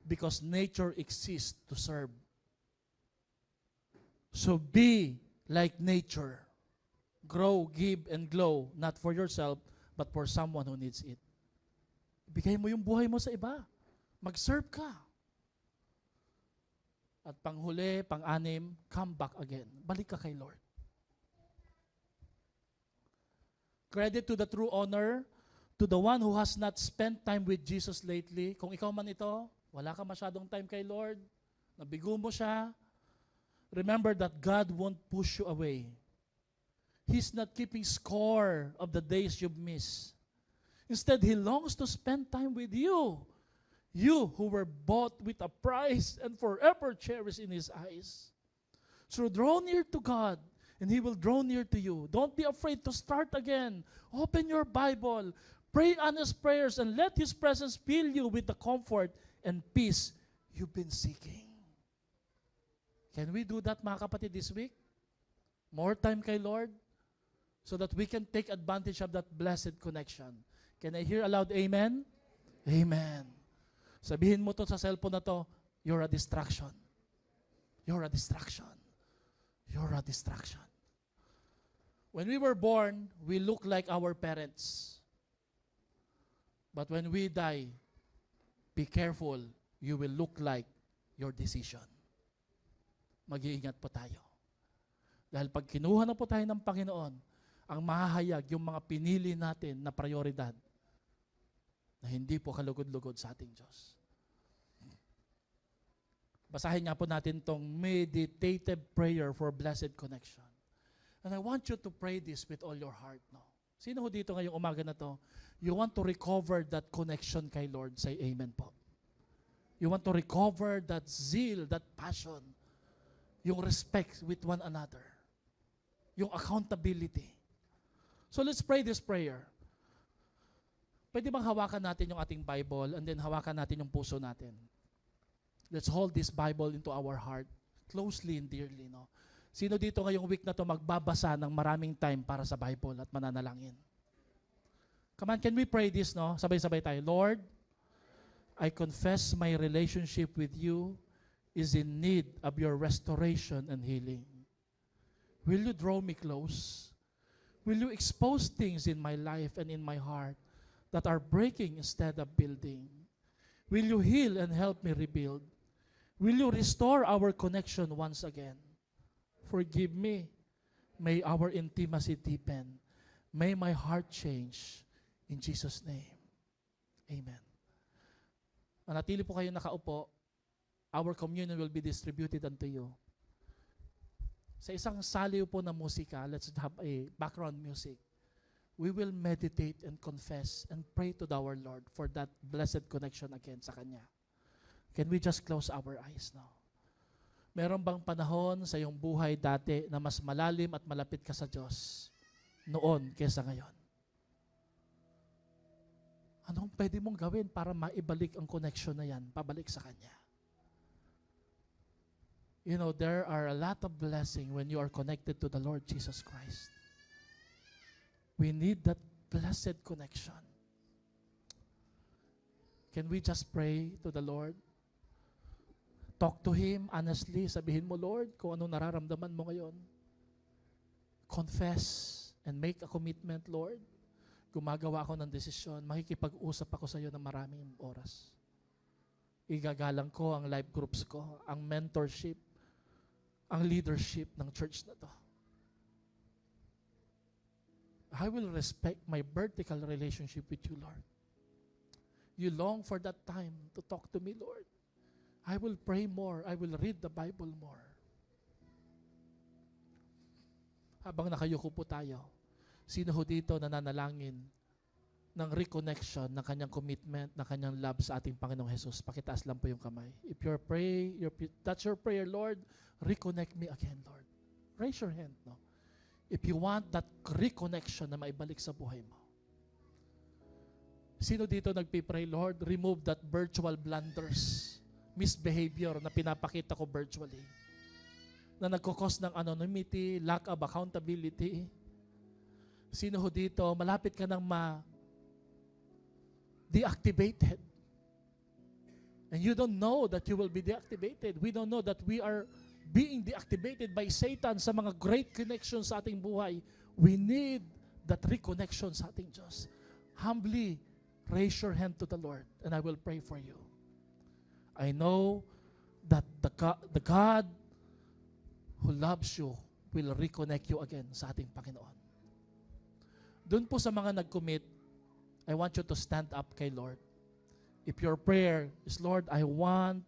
because nature exists to serve. So be like nature. Grow, give, and glow, not for yourself, but for someone who needs it. Ibigay mo yung buhay mo sa iba. Mag-serve ka. At panghuli, pang-anim, come back again. Balik ka kay Lord. Credit to the true honor, to the one who has not spent time with Jesus lately. Kung ikaw man ito, wala ka masyadong time kay Lord, nabigo mo siya, remember that God won't push you away. He's not keeping score of the days you've missed. Instead, He longs to spend time with you. You who were bought with a price and forever cherished in His eyes. So draw near to God, and He will draw near to you. Don't be afraid to start again. Open your Bible. Pray honest prayers, and let His presence fill you with the comfort and peace you've been seeking. Can we do that, mga kapatid, this week? More time kay Lord, so that we can take advantage of that blessed connection. Can I hear aloud, amen? Amen. Sabihin mo to sa cellphone na to, you're a distraction. You're a distraction. You're a distraction. When we were born, we look like our parents. But when we die, be careful, you will look like your decision. Mag-iingat po tayo. Dahil pag kinuha na po tayo ng Panginoon, ang mahahayag yung mga pinili natin na prioridad na hindi po kalugod-lugod sa ating Diyos. Basahin nga po natin tong meditative prayer for blessed connection. And I want you to pray this with all your heart. No? Sino ho dito ngayong umaga na to? You want to recover that connection kay Lord? Say amen po. You want to recover that zeal, that passion, yung respect with one another, yung accountability. So let's pray this prayer. Pwede bang hawakan natin yung ating Bible and then hawakan natin yung puso natin? Let's hold this Bible into our heart closely and dearly. No? Sino dito ngayong week na to magbabasa ng maraming time para sa Bible at mananalangin? Come on, can we pray this, no? Sabay-sabay tayo. Lord, I confess my relationship with you is in need of your restoration and healing. Will you draw me close? Will you expose things in my life and in my heart that are breaking instead of building? Will you heal and help me rebuild? Will you restore our connection once again? Forgive me. May our intimacy deepen. May my heart change. In Jesus' name. Amen. Manatili po kayo nakaupo. Our communion will be distributed unto you. Sa isang saliw po na musika, let's have a background music. We will meditate and confess and pray to our Lord for that blessed connection again sa Kanya. Can we just close our eyes now? Meron bang panahon sa iyong buhay dati na mas malalim at malapit ka sa Diyos noon kesa ngayon? Anong pwede mong gawin para maibalik ang connection na yan, pabalik sa Kanya? You know, there are a lot of blessing when you are connected to the Lord Jesus Christ. We need that blessed connection. Can we just pray to the Lord? Talk to Him honestly. Sabihin mo, Lord, kung anong nararamdaman mo ngayon. Confess and make a commitment, Lord. Gumagawa ako ng desisyon, makikipag-usap ako sa iyo ng maraming oras. Igagalang ko ang life groups ko, ang mentorship, ang leadership ng church na to. I will respect my vertical relationship with you, Lord. You long for that time to talk to me, Lord. I will pray more. I will read the Bible more. Habang nakayuko po tayo, sino ho dito nananalangin ng reconnection, ng kanyang commitment, ng kanyang love sa ating Panginoong Jesus? Pakitaas lang po yung kamay. If you're praying, that's your prayer, Lord, reconnect me again, Lord. Raise your hand, no? If you want that reconnection na maibalik sa buhay mo. Sino dito nagpipray, Lord, remove that virtual blunders, misbehavior na pinapakita ko virtually, na nagkukos ng anonymity, lack of accountability. Sino ho dito, malapit ka ng deactivated. And you don't know that you will be deactivated. We don't know that we are being deactivated by Satan sa mga great connections sa ating buhay. We need that reconnection sa ating Diyos. Humbly, raise your hand to the Lord and I will pray for you. I know that the God who loves you will reconnect you again sa ating Panginoon. Doon po sa mga nag-commit, I want you to stand up kay Lord. If your prayer is, Lord, I want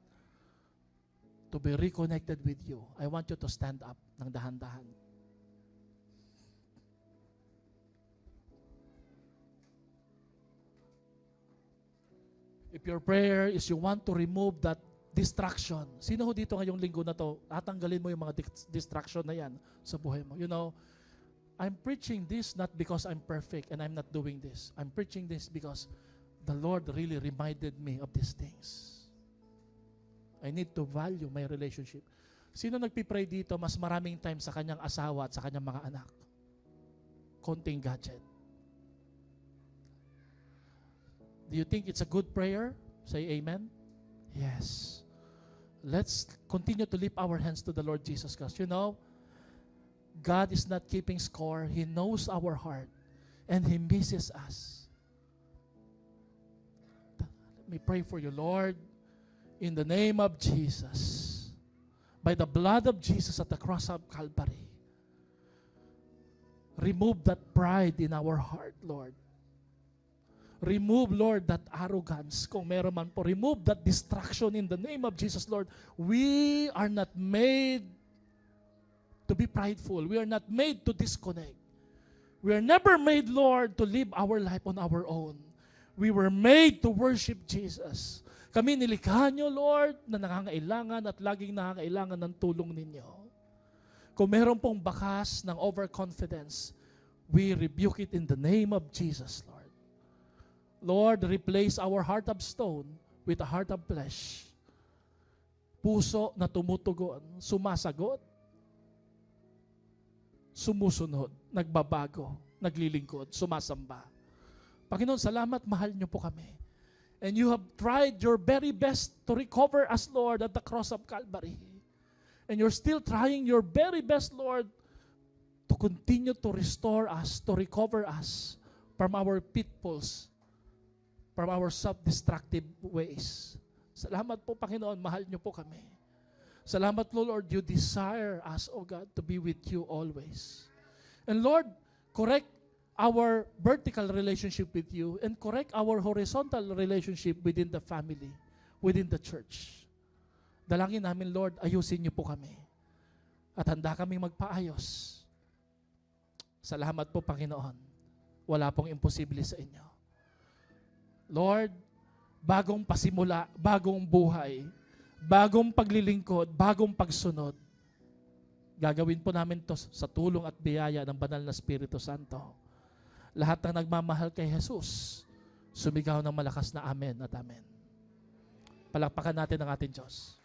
to be reconnected with you, I want you to stand up ng dahan-dahan. If your prayer is you want to remove that distraction, sino ho dito ngayong linggo na to, tatanggalin mo yung mga distraction na yan sa buhay mo? You know, I'm preaching this not because I'm perfect and I'm not doing this. I'm preaching this because the Lord really reminded me of these things. I need to value my relationship. Sino nagpipray dito mas maraming time sa kanyang asawa at sa kanyang mga anak? Konting gadget. Do you think it's a good prayer? Say amen. Yes. Let's continue to lift our hands to the Lord Jesus Christ. You know, God is not keeping score. He knows our heart and He misses us. Let me pray for you, Lord, in the name of Jesus. By the blood of Jesus at the cross of Calvary, remove that pride in our heart, Lord. Remove, Lord, that arrogance, kung meron man po. Remove that distraction in the name of Jesus, Lord. We are not made to be prideful. We are not made to disconnect. We are never made, Lord, to live our life on our own. We were made to worship Jesus. Kami nilikha nyo, Lord, na nangangailangan at laging nangangailangan ng tulong ninyo. Kung meron pong bakas ng overconfidence, we rebuke it in the name of Jesus, Lord. Lord, replace our heart of stone with a heart of flesh. Puso na tumutugon, sumasagot, sumusunod, nagbabago, naglilingkod, sumasamba. Panginoon, salamat, mahal niyo po kami. And you have tried your very best to recover us, Lord, at the cross of Calvary. And you're still trying your very best, Lord, to continue to restore us, to recover us from our pitfalls, from our self-destructive ways. Salamat po, Panginoon, mahal niyo po kami. Salamat po, Lord, you desire us, O God, to be with you always. And Lord, correct our vertical relationship with you and correct our horizontal relationship within the family, within the church. Dalangin namin, Lord, ayusin niyo po kami. At handa kaming magpaayos. Salamat po, Panginoon. Wala pong imposible sa inyo. Lord, bagong pasimula, bagong buhay, bagong paglilingkod, bagong pagsunod. Gagawin po namin to sa tulong at biyaya ng Banal na Espiritu Santo. Lahat ng nagmamahal kay Jesus, sumigaw ng malakas na amen at amen. Palakpakan natin ang ating Diyos.